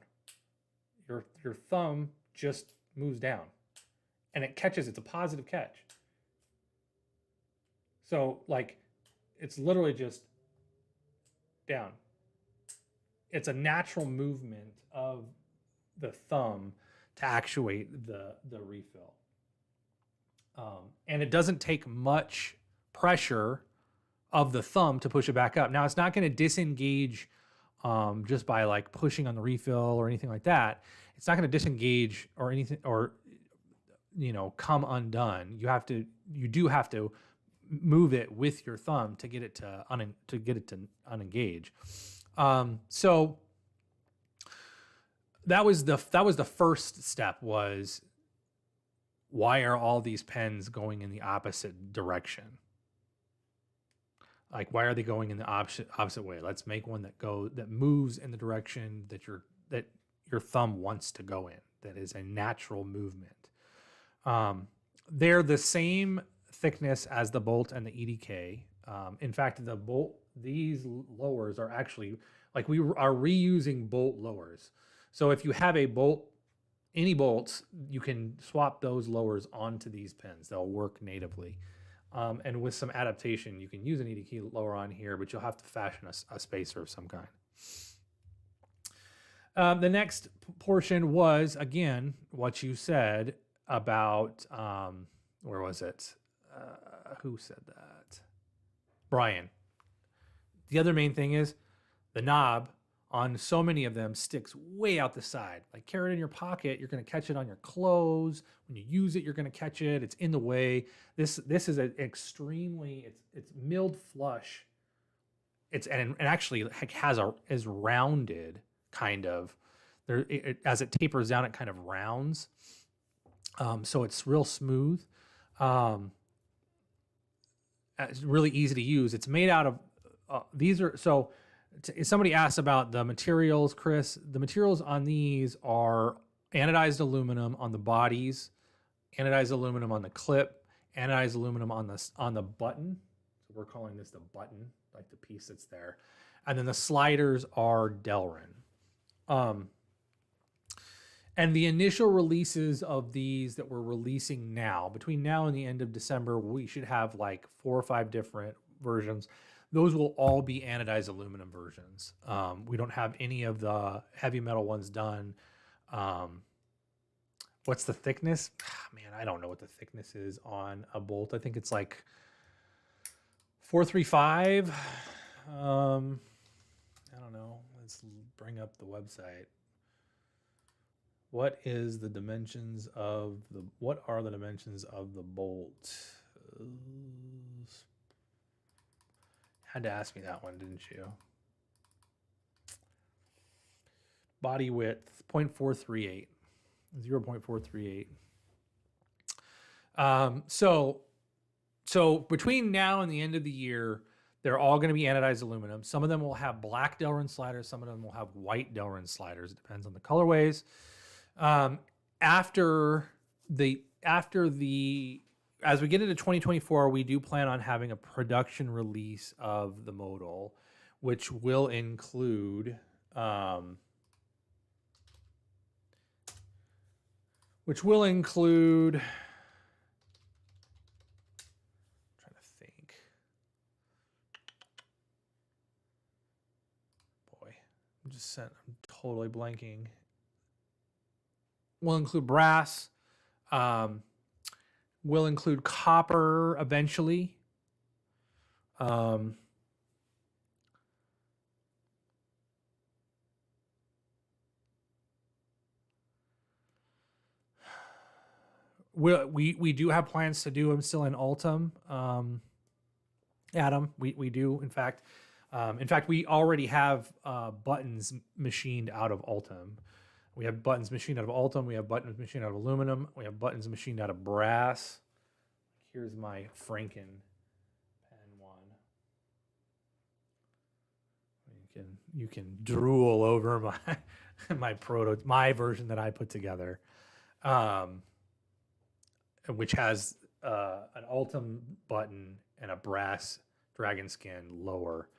Speaker 1: Your thumb just moves down and it catches. It's a positive catch. So like, it's literally just down. It's a natural movement of the thumb to actuate the refill. And it doesn't take much pressure of the thumb to push it back up. Now, it's not going to disengage just by like pushing on the refill or anything like that. It's not going to disengage or anything, or come undone. You do have to move it with your thumb to get it to unengage. So that was the first step. Was why are all these pens going in the opposite direction? Like, why are they going in the opposite way? Let's make one that moves in the direction that your thumb wants to go in. That is a natural movement. They're the same thickness as the bolt and the EDK. In fact, these lowers are actually like we are reusing bolt lowers. So if you have any bolts, you can swap those lowers onto these pins. They'll work natively. And with some adaptation, you can use an EDK lower on here, but you'll have to fashion a spacer of some kind. The next portion was, again, what you said about, where was it? Who said that? Brian. The other main thing is the knob on so many of them sticks way out the side. Like, carry it in your pocket, you're going to catch it on your clothes. When you use it, you're going to catch it. It's in the way. This is an extremely, it's milled flush. And actually is rounded kind of. As it tapers down, it kind of rounds. So it's real smooth. It's really easy to use. It's made out of, somebody asked about the materials, Chris. The materials on these are anodized aluminum on the bodies, anodized aluminum on the clip, anodized aluminum on the button. So we're calling this the button, like the piece that's there. And then the sliders are Delrin. And the initial releases of these that we're releasing now, between now and the end of December, we should have like 4 or 5 different versions. Those will all be anodized aluminum versions. We don't have any of the heavy metal ones done. What's the thickness? Man, I don't know what the thickness is on a bolt. I think it's like 435. I don't know. Let's bring up the website. What are the dimensions of the bolt? Had to ask me that one, didn't you? Body width, 0.438, 0.438. So between now and the end of the year, they're all going to be anodized aluminum. Some of them will have black Delrin sliders. Some of them will have white Delrin sliders. It depends on the colorways. As we get into 2024, we do plan on having a production release of the Modal, which will include, trying to think. Boy, I'm totally blanking. We'll include brass. We'll include copper eventually. We do have plans to do them still in Ultim. Adam, we do, in fact. We already have buttons machined out of Ultim. We have buttons machined out of Ultim. We have buttons machined out of aluminum. We have buttons machined out of brass. Here's my Franken pen one. You can drool over my version that I put together, which has an Ultim button and a brass dragon skin lower.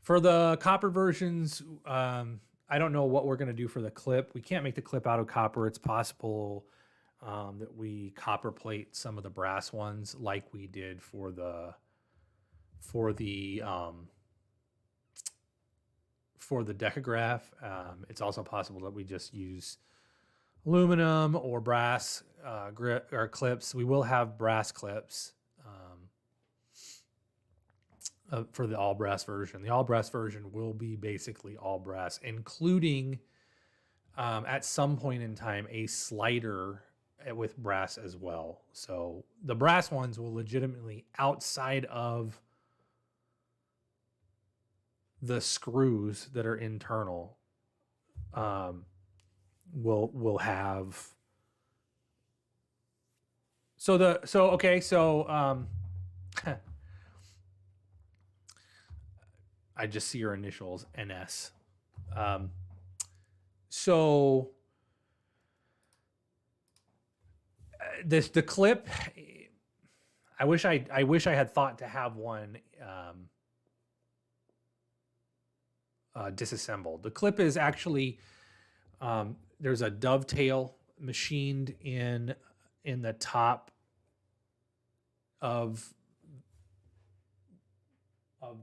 Speaker 1: For the copper versions, I don't know what we're going to do for the clip. We can't make the clip out of copper. It's possible that we copper plate some of the brass ones like we did for the decograph. It's also possible that we just use aluminum or brass or clips. We will have brass clips for the all brass version. The all brass version will be basically all brass, including at some point in time a slider with brass as well. So the brass ones will legitimately, outside of the screws that are internal, will have. I just see your initials, NS. So the clip, I wish I had thought to have one disassembled. The clip is actually there's a dovetail machined in the top of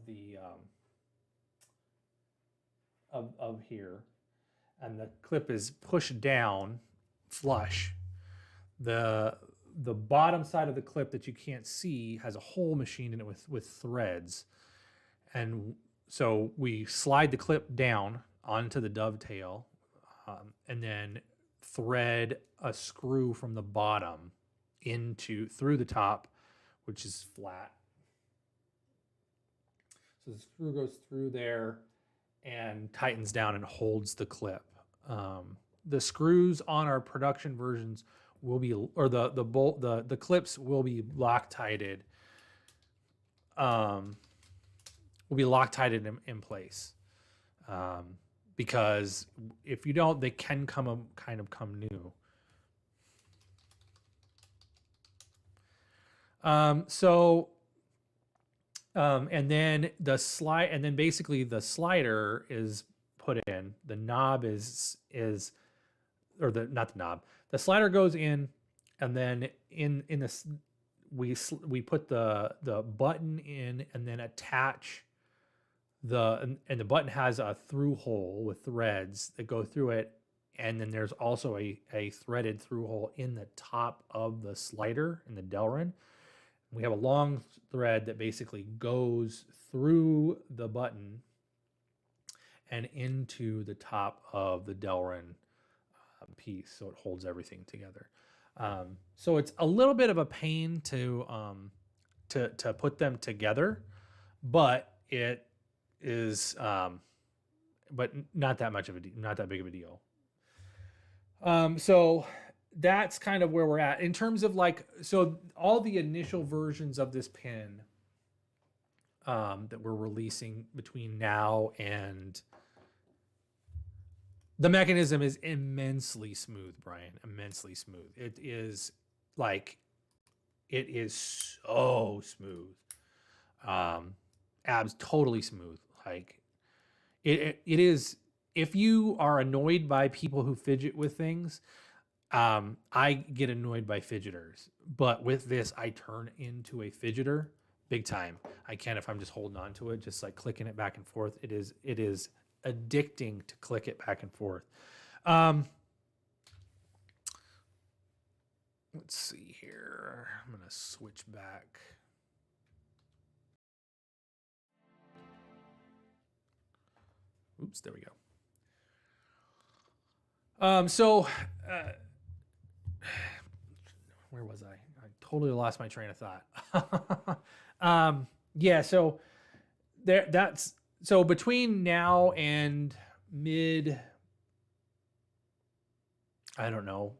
Speaker 1: the of here, and the clip is pushed down flush. The bottom side of the clip that you can't see has a hole machined in it with threads, and so we slide the clip down onto the dovetail, and then thread a screw from the bottom through the top, which is flat. So the screw goes through there and tightens down and holds the clip. The screws on our production versions will be, or the clips will be Loctited. Will be Loctited in place. Because if you don't, they can come new. And then basically the slider is put in. The knob the slider goes in, and then in this we put the button in, and then attach and the button has a through hole with threads that go through it, and then there's also a threaded through hole in the top of the slider in the Delrin. We have a long thread that basically goes through the button and into the top of the Delrin piece, so it holds everything together. So it's a little bit of a pain to put them together, but it is but not that big of a deal. So that's kind of where we're at in terms of so all the initial versions of this pin that we're releasing between now and the mechanism is immensely smooth, Brian, immensely smooth. It is so smooth. Abs totally smooth. It is, if you are annoyed by people who fidget with things, I get annoyed by fidgeters, but with this, I turn into a fidgeter big time. I can if I'm just holding on to it, just like clicking it back and forth. It is addicting to click it back and forth. Let's see here. I'm going to switch back. Oops, there we go. Where was I? I totally lost my train of thought. So between now and mid, I don't know,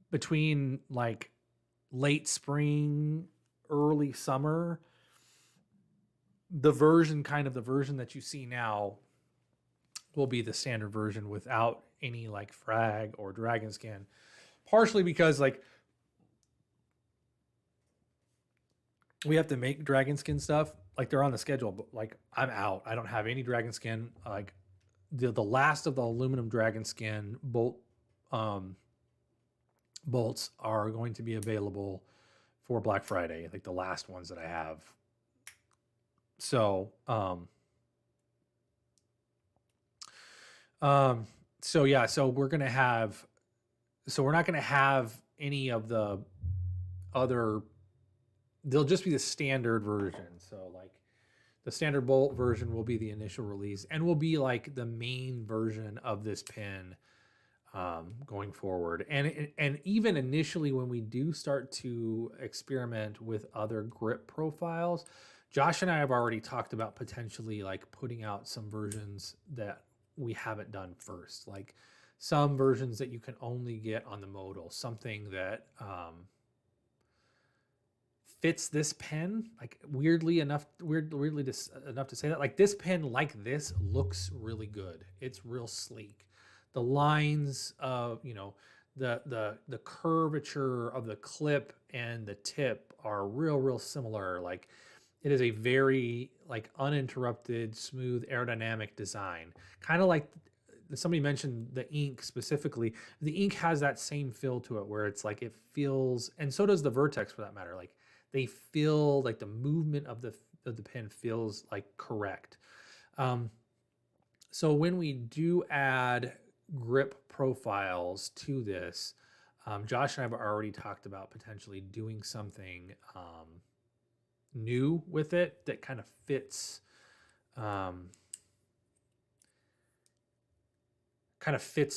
Speaker 1: between late spring, early summer, the version that you see now will be the standard version without any frag or dragon skin, partially because we have to make dragon skin stuff. They're on the schedule, but I'm out. I don't have any dragon skin. The last of the aluminum dragon skin bolts are going to be available for Black Friday, the last ones that I have. So we're not gonna have any of the other. They'll just be the standard version. So the standard bolt version will be the initial release and will be the main version of this pin going forward. And even initially when we do start to experiment with other grip profiles, Josh and I have already talked about potentially like putting out some versions that we haven't done first, like some versions that you can only get on the Modal, something that fits this pen, like weirdly enough enough to say that, like this pen like this looks really good. It's real sleek. The lines of, you know, the curvature of the clip and the tip are real similar. Like it is a very like uninterrupted, smooth, aerodynamic design. Kind of like somebody mentioned the ink specifically. The ink has that same feel to it where it's like it feels, and so does the Vertex for that matter. Like they feel like the movement of the pen feels like correct. So when we do add grip profiles to this, Josh and I have already talked about potentially doing something new with it that kind of fits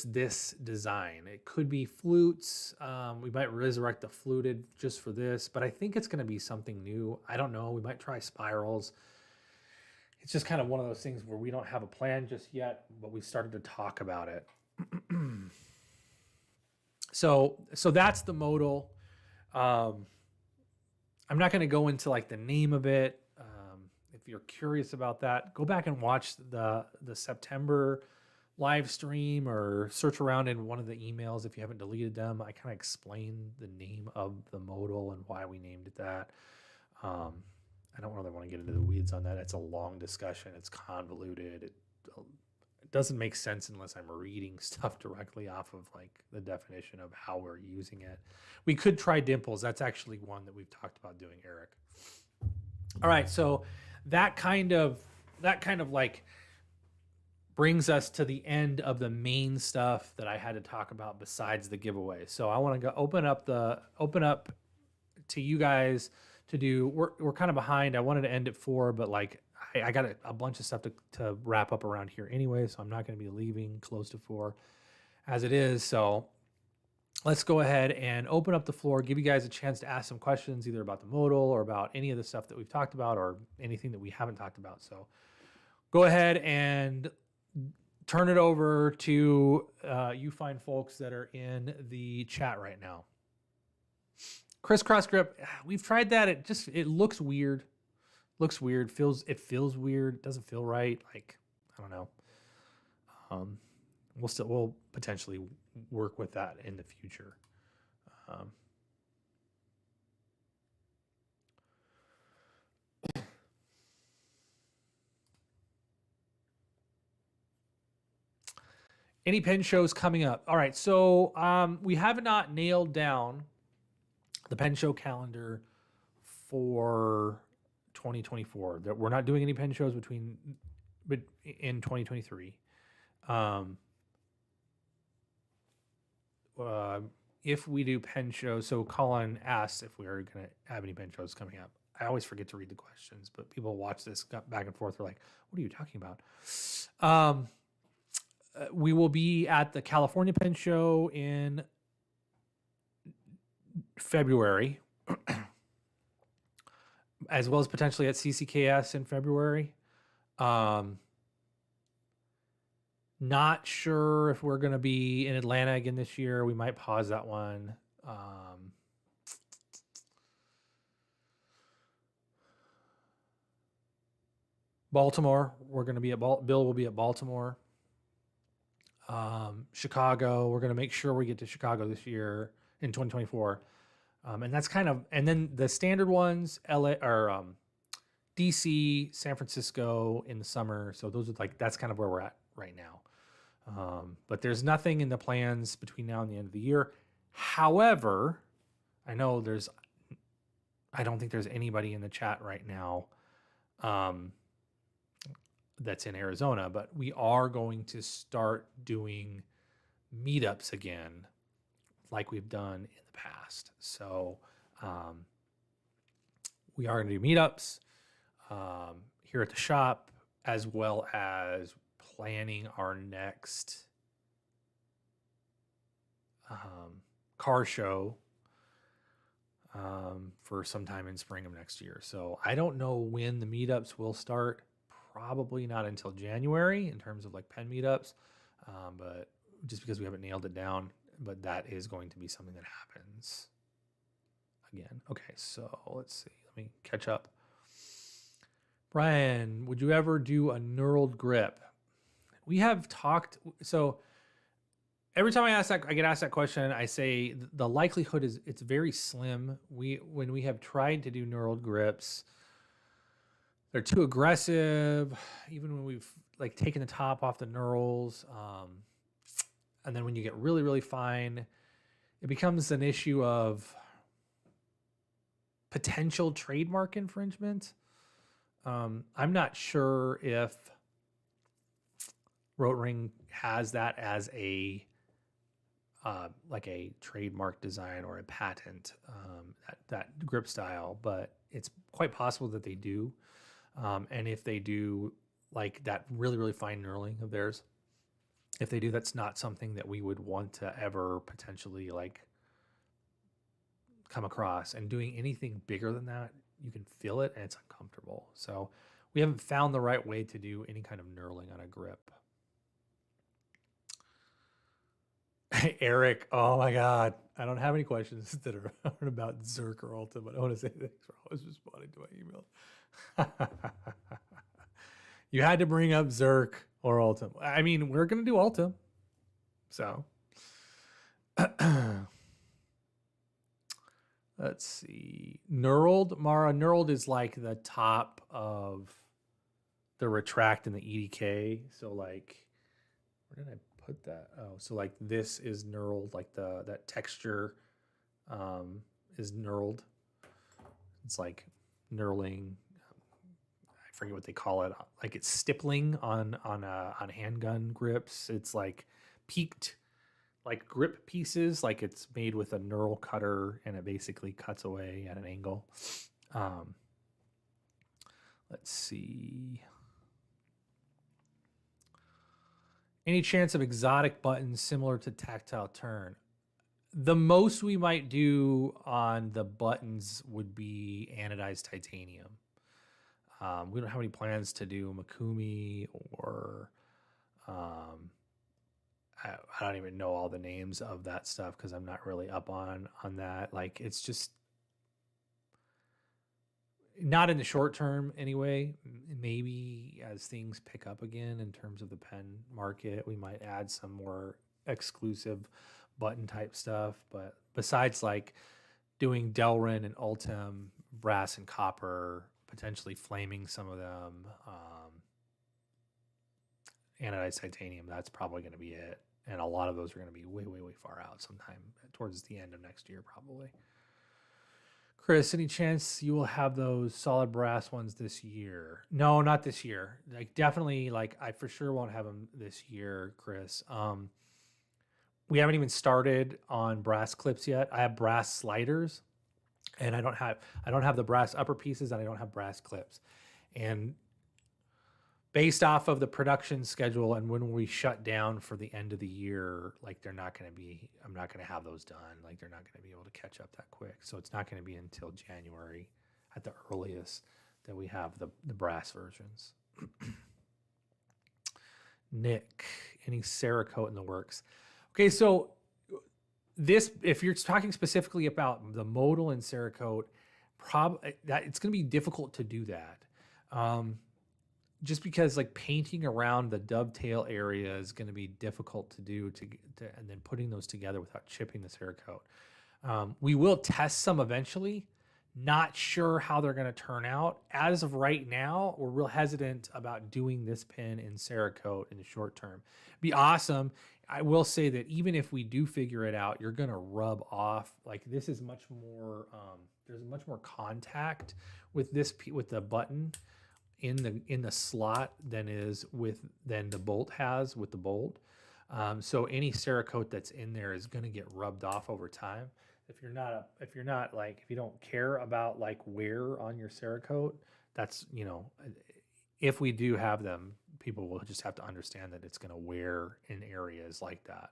Speaker 1: this design. It could be flutes. We might resurrect the fluted just for this, but I think it's going to be something new. I don't know. We might try spirals. It's just kind of one of those things where we don't have a plan just yet, but we started to talk about it. So that's the Modal. I'm not going to go into like the name of it. If you're curious about that, go back and watch the September live stream or search around in one of the emails if you haven't deleted them. I kind of explain the name of the Modal and why we named it that. I don't really want to get into the weeds on that. It's a long discussion. It's convoluted. It doesn't make sense unless I'm reading stuff directly off of like the definition of how we're using it. We could try dimples. That's actually one that we've talked about doing, Eric. All right, so that kind of like brings us to the end of the main stuff that I had to talk about besides the giveaway. So I want to go open up to you guys to do. We're kind of behind. I wanted to end at 4, but like I got a bunch of stuff to wrap up around here anyway, so I'm not going to be leaving close to 4 as it is. So let's go ahead and open up the floor, give you guys a chance to ask some questions either about the Modal or about any of the stuff that we've talked about or anything that we haven't talked about. So go ahead and turn it over to you fine folks that are in the chat right now. Crisscross grip, we've tried that. It looks weird. It feels weird. Doesn't feel right. Like, I don't know. We'll potentially work with that in the future. Any pen shows coming up? All right, so we have not nailed down the pen show calendar for 2024. That we're not doing any pen shows in 2023. If we do pen shows, so Colin asked if we are going to have any pen shows coming up. I always forget to read the questions, but people watch this back and forth. They're like, "What are you talking about?" We will be at the California Pen Show in February, as well as potentially at CCKS in February. Not sure if we're going to be in Atlanta again this year. We might pause that one. Baltimore, we're going to be at Bill will be at Baltimore. Chicago, we're going to make sure we get to Chicago this year in 2024. And that's kind of, and then the standard ones, LA or DC, San Francisco in the summer. So those are like, that's kind of where we're at right now. But there's nothing in the plans between now and the end of the year. However, I don't think there's anybody in the chat right now that's in Arizona, but we are going to start doing meetups again like we've done in the past. So we are going to do meetups here at the shop, as well as planning our next car show for sometime in spring of next year. So I don't know when the meetups will start. Probably not until January in terms of like pen meetups, but just because we haven't nailed it down. But that is going to be something that happens again. Okay, so let's see. Let me catch up. Brian, would you ever do a knurled grip? We have talked. So every time I get asked that question, I say the likelihood is it's very slim. When we have tried to do knurled grips, they're too aggressive. Even when we've like taken the top off the knurls, and then when you get really really fine, it becomes an issue of potential trademark infringement. I'm not sure if Rotring has that as a like a trademark design or a patent, that grip style, but it's quite possible that they do. And if they do, like that really really fine knurling of theirs, if they do, that's not something that we would want to ever potentially like come across. And doing anything bigger than that, you can feel it and it's uncomfortable. So we haven't found the right way to do any kind of knurling on a grip. Eric, oh my God. I don't have any questions that are about Zerk or Ulta, but I want to say thanks for always responding to my email. You had to bring up Zerk or Ulta. I mean, we're going to do Ulta. So let's see. Knurled, Mara. Knurled is like the top of the retract and the EDK. So like, where did I put that? Oh, so like this is knurled, like that texture is knurled. It's like knurling. I forget what they call it. Like it's stippling on handgun grips. It's like peaked, like grip pieces. Like it's made with a knurl cutter, and it basically cuts away at an angle. Let's see. Any chance of exotic buttons similar to tactile turn? The most we might do on the buttons would be anodized titanium. We don't have any plans to do Makumi or I don't even know all the names of that stuff because I'm not really up on that. Like it's just not in the short term anyway. Maybe as things pick up again in terms of the pen market, we might add some more exclusive button type stuff. But besides like doing Delrin and Ultim, brass and copper, potentially flaming some of them, anodized titanium, that's probably going to be it. And a lot of those are going to be way, way, way far out sometime towards the end of next year, probably. Chris, any chance you will have those solid brass ones this year? No, not this year. Like definitely, like I for sure won't have them this year, Chris. We haven't even started on brass clips yet. I have brass sliders, and I don't have the brass upper pieces, and I don't have brass clips. And based off of the production schedule and when we shut down for the end of the year, like I'm not going to have those done. Like they're not going to be able to catch up that quick. So it's not going to be until January at the earliest that we have the brass versions. Nick, any Cerakote in the works? Okay, so this, if you're talking specifically about the Modal and Cerakote, that it's going to be difficult to do that. Just because like painting around the dovetail area is going to be difficult to do and then putting those together without chipping the Cerakote. We will test some eventually. Not sure how they're going to turn out. As of right now, we're real hesitant about doing this pin in Cerakote in the short term. Be awesome. I will say that even if we do figure it out, you're going to rub off. Like this is much more, there's much more contact with the button in the slot than the bolt has with the bolt. So any Cerakote that's in there is going to get rubbed off over time. If you don't care about like wear on your Cerakote, that's, if we do have them, people will just have to understand that it's going to wear in areas like that.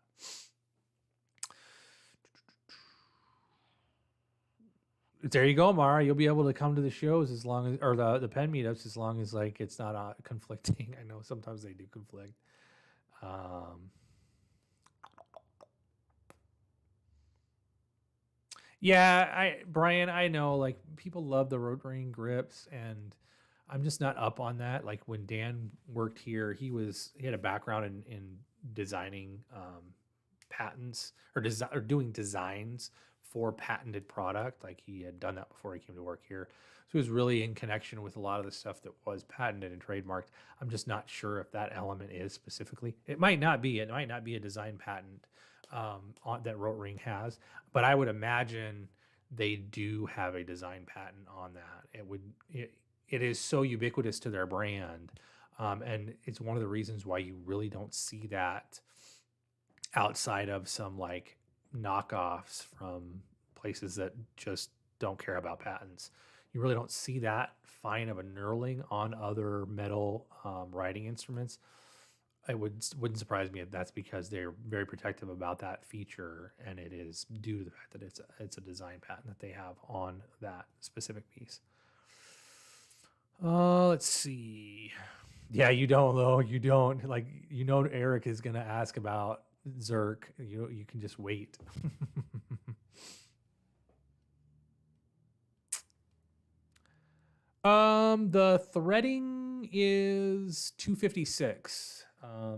Speaker 1: There you go, Mara. You'll be able to come to the shows as long as, or the pen meetups, as long as like it's not conflicting. I know sometimes they do conflict. Yeah, Brian, I know like people love the road ring grips, and I'm just not up on that. Like when Dan worked here, he had a background in designing patents or doing designs for patented product. Like he had done that before he came to work here. So he was really in connection with a lot of the stuff that was patented and trademarked. I'm just not sure if that element is specifically. It might not be. It might not be a design patent that Rote Ring has, but I would imagine they do have a design patent on that. It is so ubiquitous to their brand, and it's one of the reasons why you really don't see that outside of some like knockoffs from places that just don't care about patents. You really don't see that fine of a knurling on other metal writing instruments. It wouldn't surprise me if that's because they're very protective about that feature, and it is due to the fact that it's a design patent that they have on that specific piece. Let's see. Yeah, you don't though. You don't like. Eric is gonna ask about Zerk. You can just wait. The threading is 256.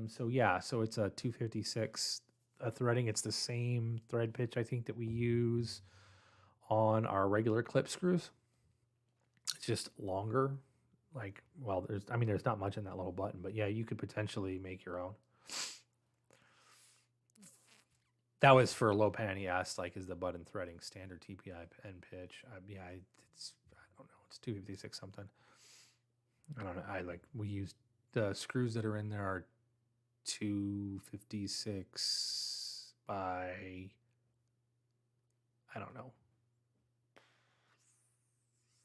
Speaker 1: So it's a 256 threading. It's the same thread pitch I think that we use on our regular clip screws. It's just longer. There's not much in that little button, but yeah, you could potentially make your own. That was for low pan. He asked, like, is the button threading standard TPI pen pitch? It's I don't know. It's 256 something. I don't know. We used the screws that are in there are 256 by, I don't know,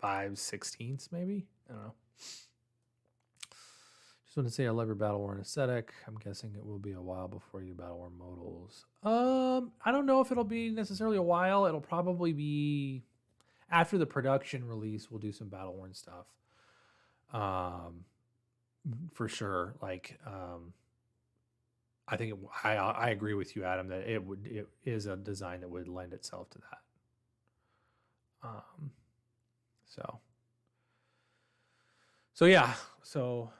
Speaker 1: 5/16 maybe. I don't know. Just want to say I love your battle worn aesthetic. I'm guessing it will be a while before you battle worn modals. I don't know if it'll be necessarily a while. It'll probably be after the production release. We'll do some battle worn stuff. For sure. I think I agree with you, Adam, that it is a design that would lend itself to that. So yeah. So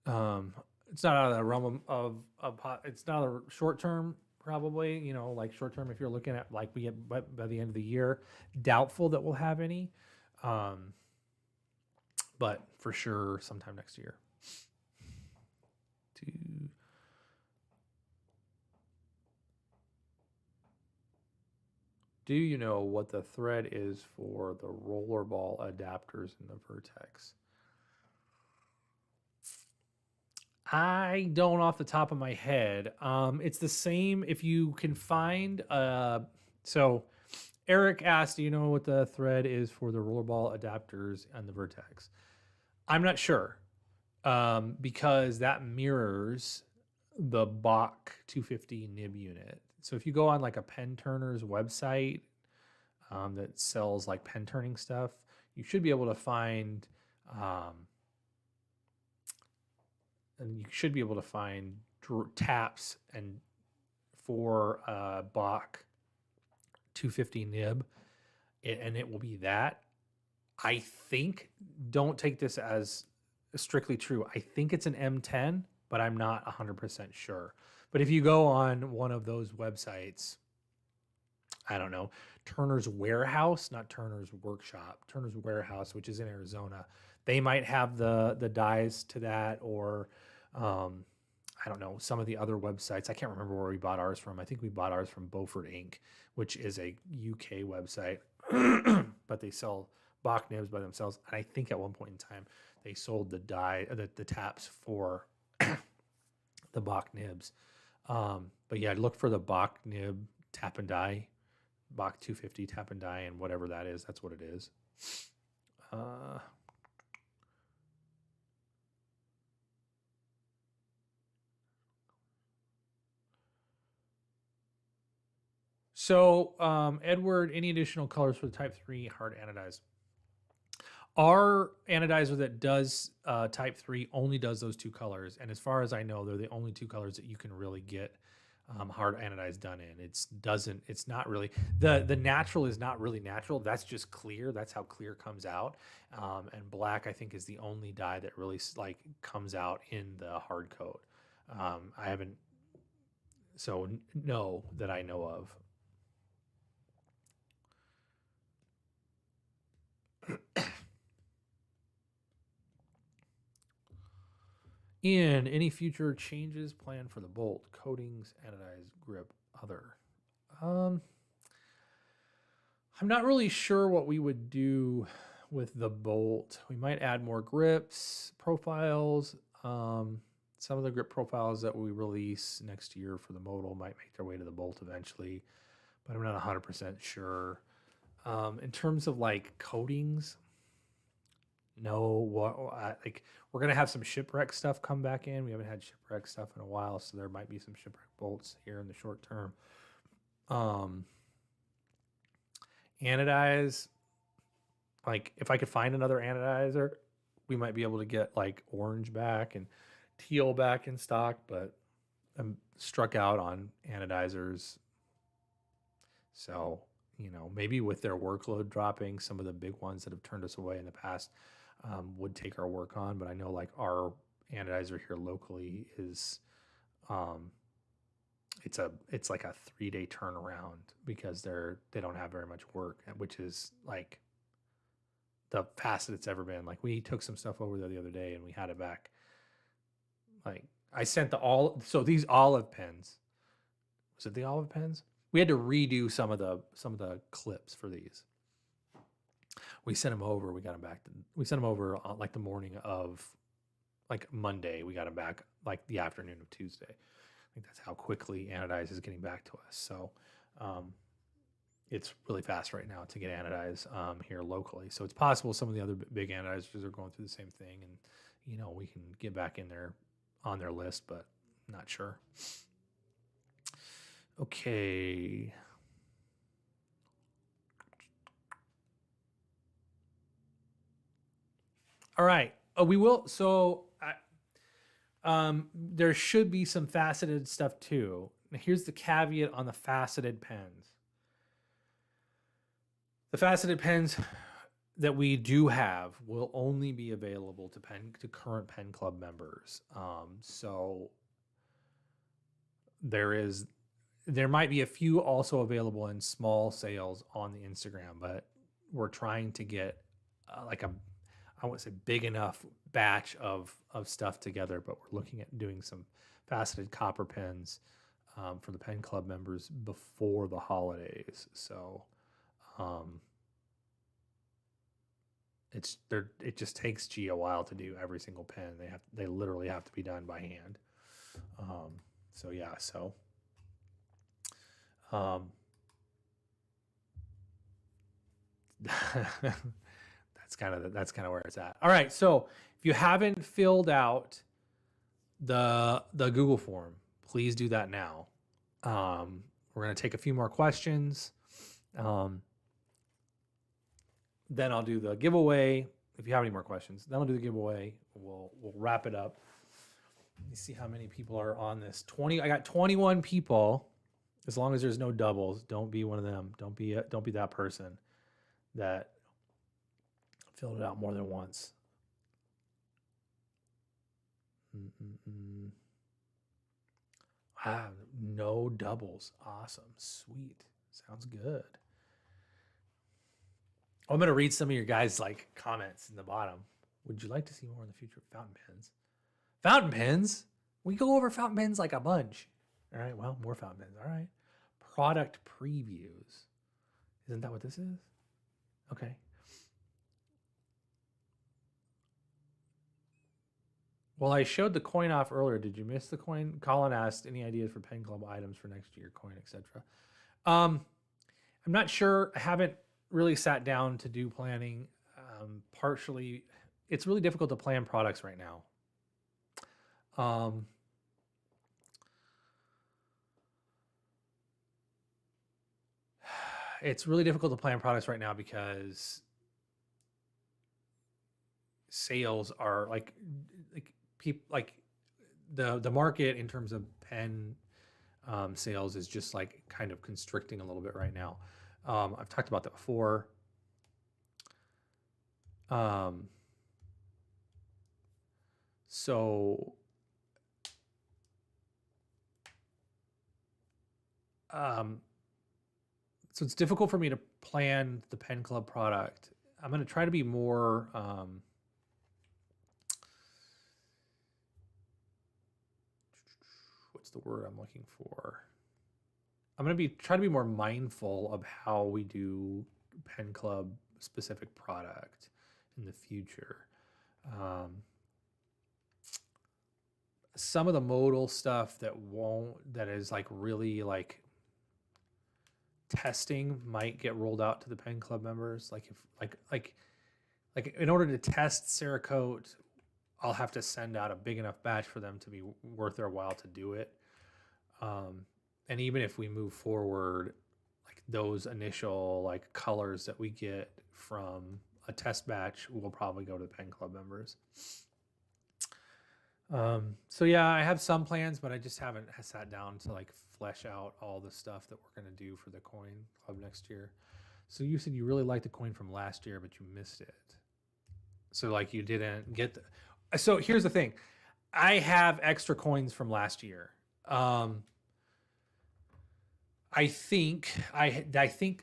Speaker 1: it's not out of the realm of it's not a short term, probably, like short term if you're looking at like we get by the end of the year. Doubtful that we'll have any, but for sure sometime next year. Do you know what the thread is for the rollerball adapters in the Vertex? I don't off the top of my head. It's the same if you can find. So Eric asked, do you know what the thread is for the rollerball adapters and the Vertex? I'm not sure, because that mirrors the Bach 250 nib unit. So if you go on like a pen turner's website that sells like pen turning stuff, you should be able to find taps and for Bach 250 nib, and it will be that. I think, don't take this as strictly true, I think it's an M10, but I'm not 100% sure. But if you go on one of those websites, I don't know, Turner's Warehouse, not Turner's Workshop, Turner's Warehouse, which is in Arizona, they might have the dies to that, or I don't know, some of the other websites. I can't remember where we bought ours from. I think we bought ours from Beaufort Inc., which is a UK website, but they sell Bach nibs by themselves. And I think at one point in time they sold the taps for the Bach nibs. But yeah, look for the Bach nib tap and die, Bach 250 tap and die, and whatever that is, that's what it is. So, Edward, any additional colors for the Type 3 hard anodize? Our anodizer that does Type 3 only does those two colors. And as far as I know, they're the only two colors that you can really get hard anodized done in. It's not really, the natural is not really natural. That's just clear. That's how clear comes out. And black, I think, is the only dye that really like comes out in the hard coat. I haven't, so no, that I know of. In any future changes planned for the bolt, coatings, anodized grip, other. I'm not really sure what we would do with the bolt. We might add more grips, profiles. Some of the grip profiles that we release next year for the Modal might make their way to the bolt eventually, but I'm not 100% sure. In terms of like coatings, no, like we're gonna have some shipwreck stuff come back in. We haven't had shipwreck stuff in a while, so there might be some shipwreck bolts here in the short term. Anodize, like if I could find another anodizer, we might be able to get like orange back and teal back in stock, but I'm struck out on anodizers. So, maybe with their workload dropping, some of the big ones that have turned us away in the past would take our work on. But I know like our anodizer here locally is, it's like a 3-day turnaround because they don't have very much work, which is like the fastest it's ever been. Like we took some stuff over there the other day and we had it back. Like I sent so these olive pens, was it the olive pens? We had to redo some of the clips for these. We sent them over. We got them back. We sent them over like the morning of like Monday. We got them back like the afternoon of Tuesday. I think that's how quickly anodize is getting back to us. So it's really fast right now to get anodized here locally. So it's possible some of the other big anodizers are going through the same thing, and we can get back in there on their list, but not sure. Okay. All right. We will. So there should be some faceted stuff too. Now, here's the caveat on the faceted pens. The faceted pens that we do have will only be available to current Pen Club members. So there might be a few also available in small sales on the Instagram, but we're trying to get like I wouldn't say big enough batch of stuff together, but we're looking at doing some faceted copper pens for the Pen Club members before the holidays. So it just takes G a while to do every single pen. They literally have to be done by hand. So yeah, so that's kind of where it's at. All right, so if you haven't filled out the Google form, please do that now. We're going to take a few more questions. Then I'll do the giveaway. If you have any more questions, then I'll do the giveaway. We'll wrap it up. Let me see how many people are on this. I got 21 people. As long as there's no doubles, don't be one of them. Don't be that person that filled it out more than once. No doubles. Awesome. Sweet. Sounds good. I'm going to read some of your guys' like comments in the bottom. Would you like to see more in the future of fountain pens? Fountain pens? We go over fountain pens like a bunch. All right, well, more fountain pens. All right. Product previews. Isn't that what this is? Okay. Well, I showed the coin off earlier. Did you miss the coin? Colin asked, any ideas for Pen Club items for next year, coin, etc. I'm not sure. I haven't really sat down to do planning. Partially, it's really difficult to plan products right now. it's really difficult to plan products right now because sales are like people like the market in terms of pen sales is just like kind of constricting a little bit right now. I've talked about that before. So so it's difficult for me to plan the pen club product. I'm going to try to be more what's the word I'm looking for? I'm going to try to be more mindful of how we do pen club specific product in the future. Some of the modal stuff that is like really like testing might get rolled out to the pen club members. Like if like in order to test Cerakote, I'll have to send out a big enough batch for them to be worth their while to do it. And even if we move forward, like those initial like colors that we get from a test batch will probably go to the pen club members. So yeah, I have some plans, but I just haven't sat down to like flesh out all the stuff that we're going to do for the coin club next year. So you said you really liked the coin from last year, but you missed it. So like you didn't get so here's the thing. I have extra coins from last year. I think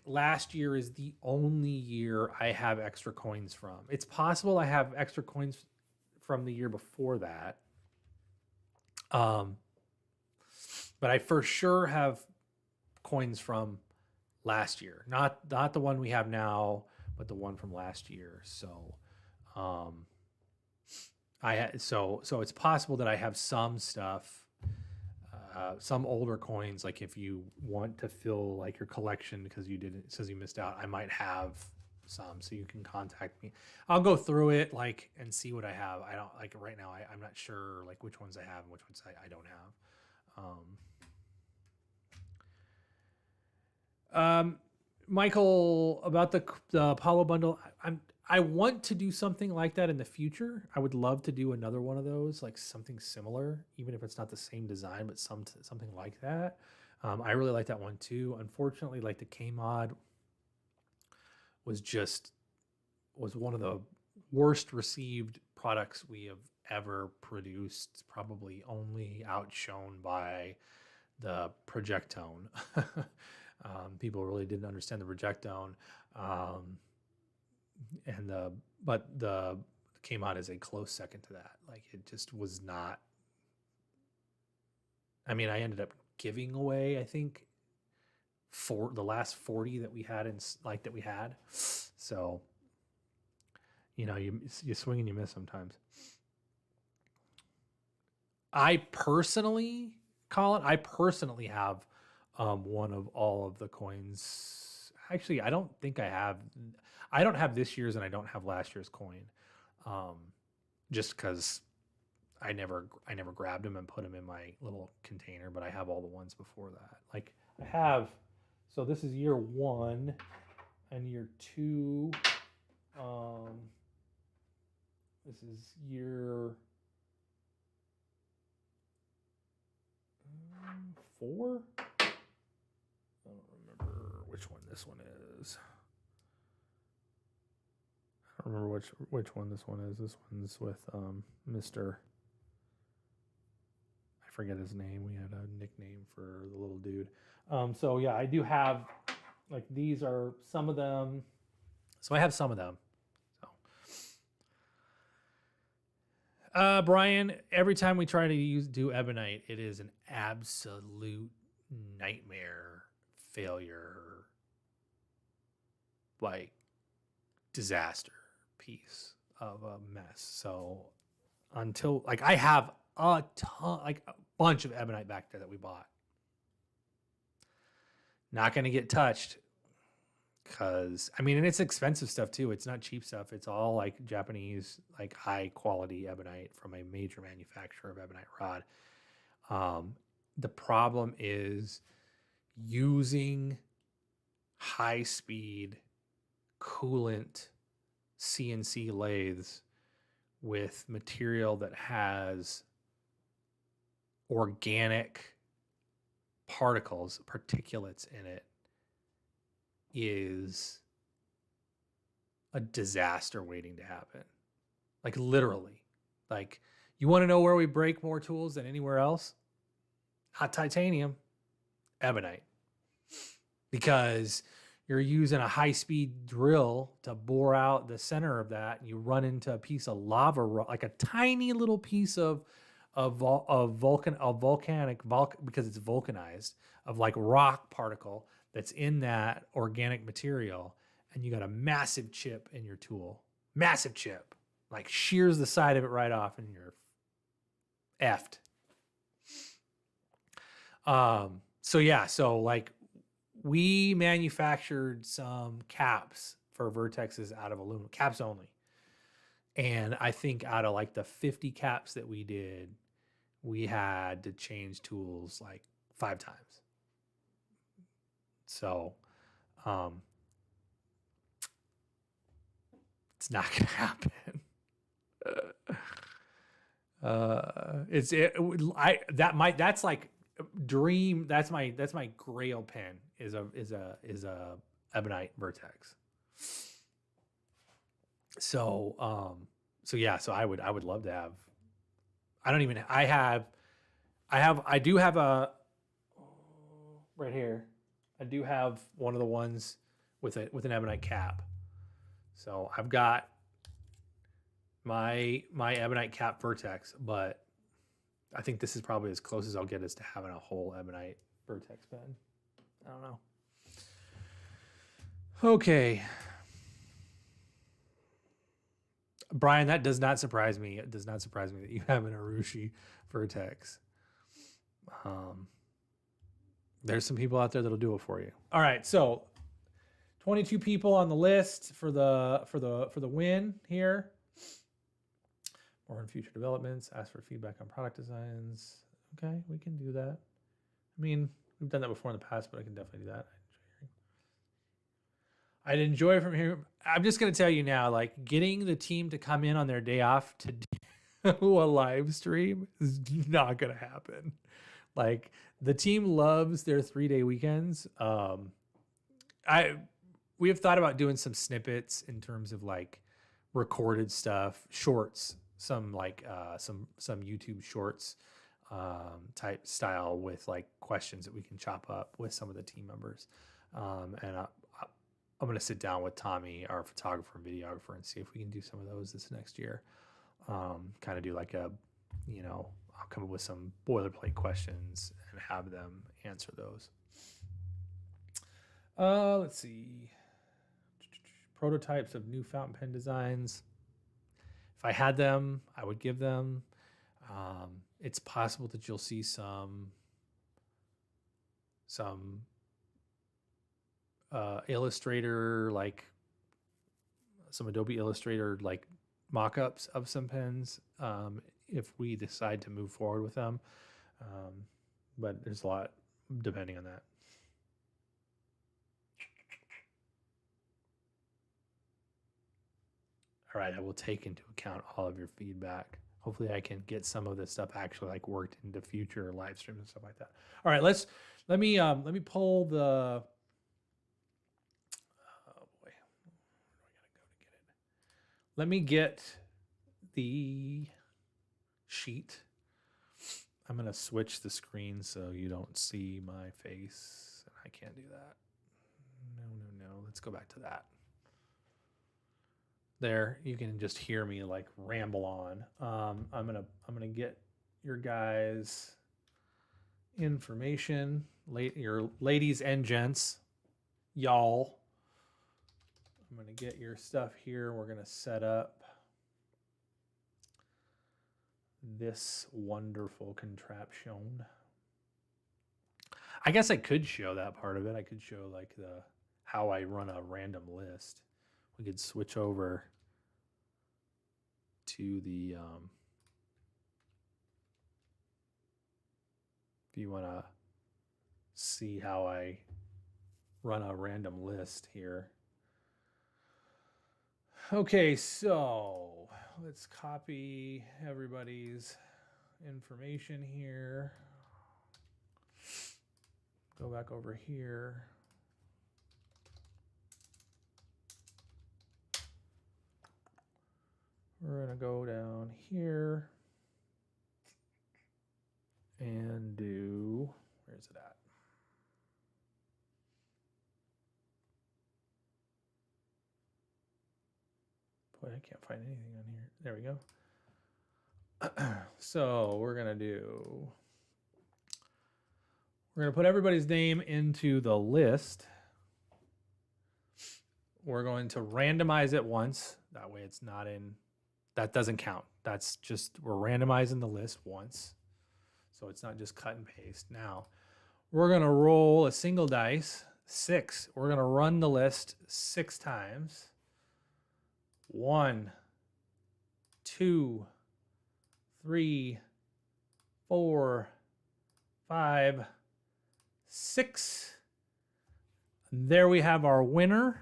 Speaker 1: last year is the only year I have extra coins from. It's possible I have extra coins from the year before that. But I for sure have coins from last year, not the one we have now, but the one from last year. So, so it's possible that I have some stuff, some older coins. Like if you want to fill like your collection because says you missed out, I might have some, so you can contact me. I'll go through it like and see what I have. I don't like right now. I'm not sure like which ones I have and which ones I don't have. Michael, about the Apollo bundle, I want to do something like that in the future. I would love to do another one of those, like something similar, even if it's not the same design, but something like that. I really like that one too. Unfortunately, like the K mod was one of the worst received products we have ever produced, probably only outshone by the Projectone. People really didn't understand the Projectone. But the came out as a close second to that. Like it just was not. I mean, I ended up giving away, I think, for the last 40 that we had so you swing and you miss sometimes. I personally have one of all of the coins. Actually, I don't have this year's and I don't have last year's coin, just because I never grabbed them and put them in my little container, but I have all the ones before that. Like I have, so this is year 1 and year 2. This is year 4. I don't remember which one this one is. I don't remember which one this one is. This one's with Mr. I forget his name. We had a nickname for the little dude. So yeah, I do have, like, these are some of them. So I have some of them. So Brian, every time we try to do Ebonite, it is an absolute nightmare, failure, like disaster piece of a mess. So until, like, I have a ton, like a bunch of Ebonite back there that we bought. Not going to get touched because, I mean, and it's expensive stuff too. It's not cheap stuff. It's all like Japanese, like high quality Ebonite from a major manufacturer of Ebonite rod. The problem is using high speed coolant CNC lathes with material that has organic particles, particulates in it, is a disaster waiting to happen. Like literally. Like, you want to know where we break more tools than anywhere else? Not titanium, ebonite. Because you're using a high-speed drill to bore out the center of that, and you run into a piece of lava rock, like a tiny little piece of volcanic because it's vulcanized, of like rock particle that's in that organic material, and you got a massive chip in your tool. Massive chip. Like shears the side of it right off, and you're effed. So like we manufactured some caps for Vertexes out of aluminum, caps only. And I think out of like the 50 caps that we did, we had to change tools like 5 times. So it's not gonna happen. That's like dream. That's my grail pen is a ebonite Vertex. So I would love to have. I do have a right here. I do have one of the ones with an ebonite cap. So I've got my ebonite cap Vertex, but I think this is probably as close as I'll get as to having a whole ebonite Vertex pen. I don't know. Okay. Brian, that does not surprise me. It does not surprise me that you have an Arushi Vertex. There's some people out there that'll do it for you. All right, so 22 people on the list for the win here. More in future developments. Ask for feedback on product designs. Okay, we can do that. I mean, we've done that before in the past, but I can definitely do that. I'd enjoy from here. I'm just going to tell you now, like getting the team to come in on their day off to do a live stream is not going to happen. Like the team loves their 3-day weekends. We have thought about doing some snippets in terms of like recorded stuff, shorts, some like some YouTube shorts type style with like questions that we can chop up with some of the team members. And I'm going to sit down with Tommy, our photographer and videographer, and see if we can do some of those this next year. Kind of do like I'll come up with some boilerplate questions and have them answer those. Let's see. Prototypes of new fountain pen designs. If I had them, I would give them. It's possible that you'll see some Illustrator, like some Adobe Illustrator, like mock-ups of some pens if we decide to move forward with them. But there's a lot depending on that. All right, I will take into account all of your feedback. Hopefully I can get some of this stuff actually like worked into future live streams and stuff like that. All right, let me pull the let me get the sheet. I'm going to switch the screen so you don't see my face. I can't do that. No. Let's go back to that. There, you can just hear me like ramble on. I'm gonna get your guys' information, your ladies and gents, y'all. I'm going to get your stuff here. We're going to set up this wonderful contraption. I guess I could show that part of it. I could show like how I run a random list. We could switch over to the if you want to see how I run a random list here. Okay, so let's copy everybody's information here. Go back over here. We're going to go down here and do, where's it at? Boy, I can't find anything on here. There we go. So we're going to put everybody's name into the list. We're going to randomize it once. That way it's not in, that doesn't count. That's just, we're randomizing the list once. So it's not just cut and paste. Now, we're going to roll a single dice, 6. We're going to run the list 6 times. 1, 2, 3, 4, 5, 6. And there we have our winner.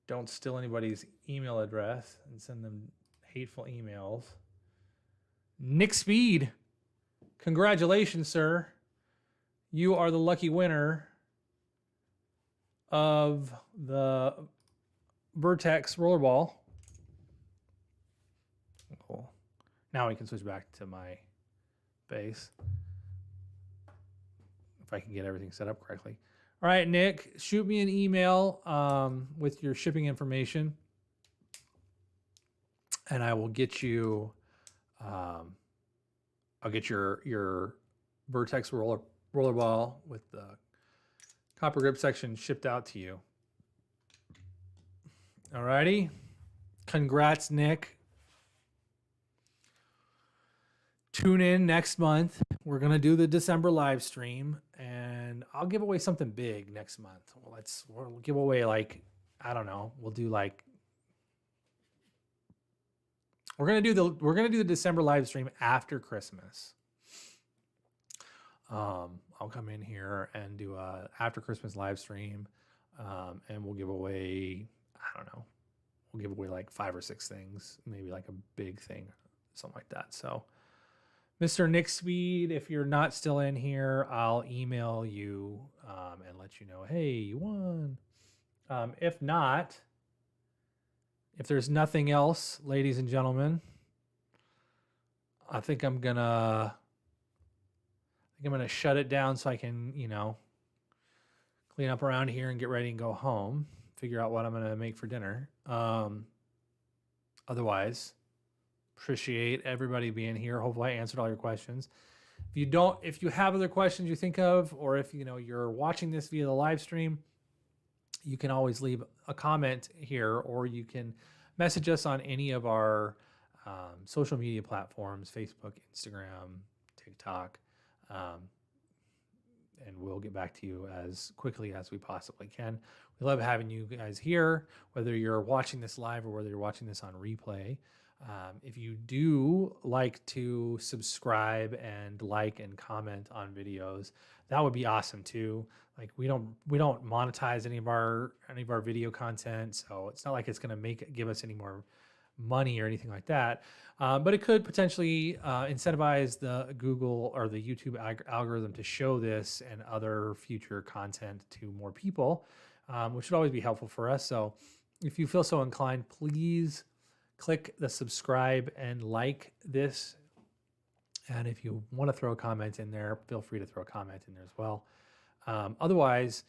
Speaker 1: Don't steal anybody's email address and send them hateful emails. Nick Speed, congratulations, sir. You are the lucky winner of the Vertex rollerball. Cool. Now we can switch back to my base. If I can get everything set up correctly. All right, Nick, shoot me an email with your shipping information, and I will get you. I'll get your Vertex rollerball with the copper grip section shipped out to you. All righty, congrats, Nick. Tune in next month. We're gonna do the December live stream, and I'll give away something big next month. We'll give away, like, I don't know. We'll do like, we're gonna do the December live stream after Christmas. I'll come in here and do a after Christmas live stream, and we'll give away, I don't know, we'll give away like 5 or 6 things, maybe like a big thing, something like that. So, Mr. Nick Speed, if you're not still in here, I'll email you and let you know, hey, you won. If not, if there's nothing else, ladies and gentlemen, I think I'm gonna shut it down so I can, clean up around here and get ready and go home. Figure out what I'm gonna make for dinner. Otherwise, appreciate everybody being here. Hopefully I answered all your questions. If you have other questions you think of, or if you're watching this via the live stream, you can always leave a comment here, or you can message us on any of our social media platforms, Facebook, Instagram, TikTok, and we'll get back to you as quickly as we possibly can. We love having you guys here, whether you're watching this live or whether you're watching this on replay. If you do like to subscribe and like and comment on videos, that would be awesome too. Like we don't monetize any of our video content, so it's not like it's going to give us any more money or anything like that. But it could potentially incentivize the Google or the YouTube algorithm to show this and other future content to more people, which would always be helpful for us. So if you feel so inclined, please click the subscribe and like this. And if you want to throw a comment in there, feel free to throw a comment in there as well. Otherwise,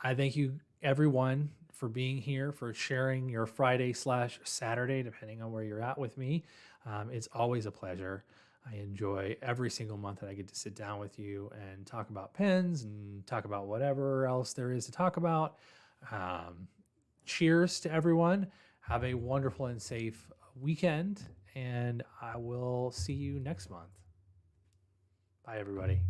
Speaker 1: I thank you everyone for being here, for sharing your Friday/Saturday, depending on where you're at with me. It's always a pleasure. I enjoy every single month that I get to sit down with you and talk about pens and talk about whatever else there is to talk about. Cheers to everyone. Have a wonderful and safe weekend, and I will see you next month. Bye, everybody.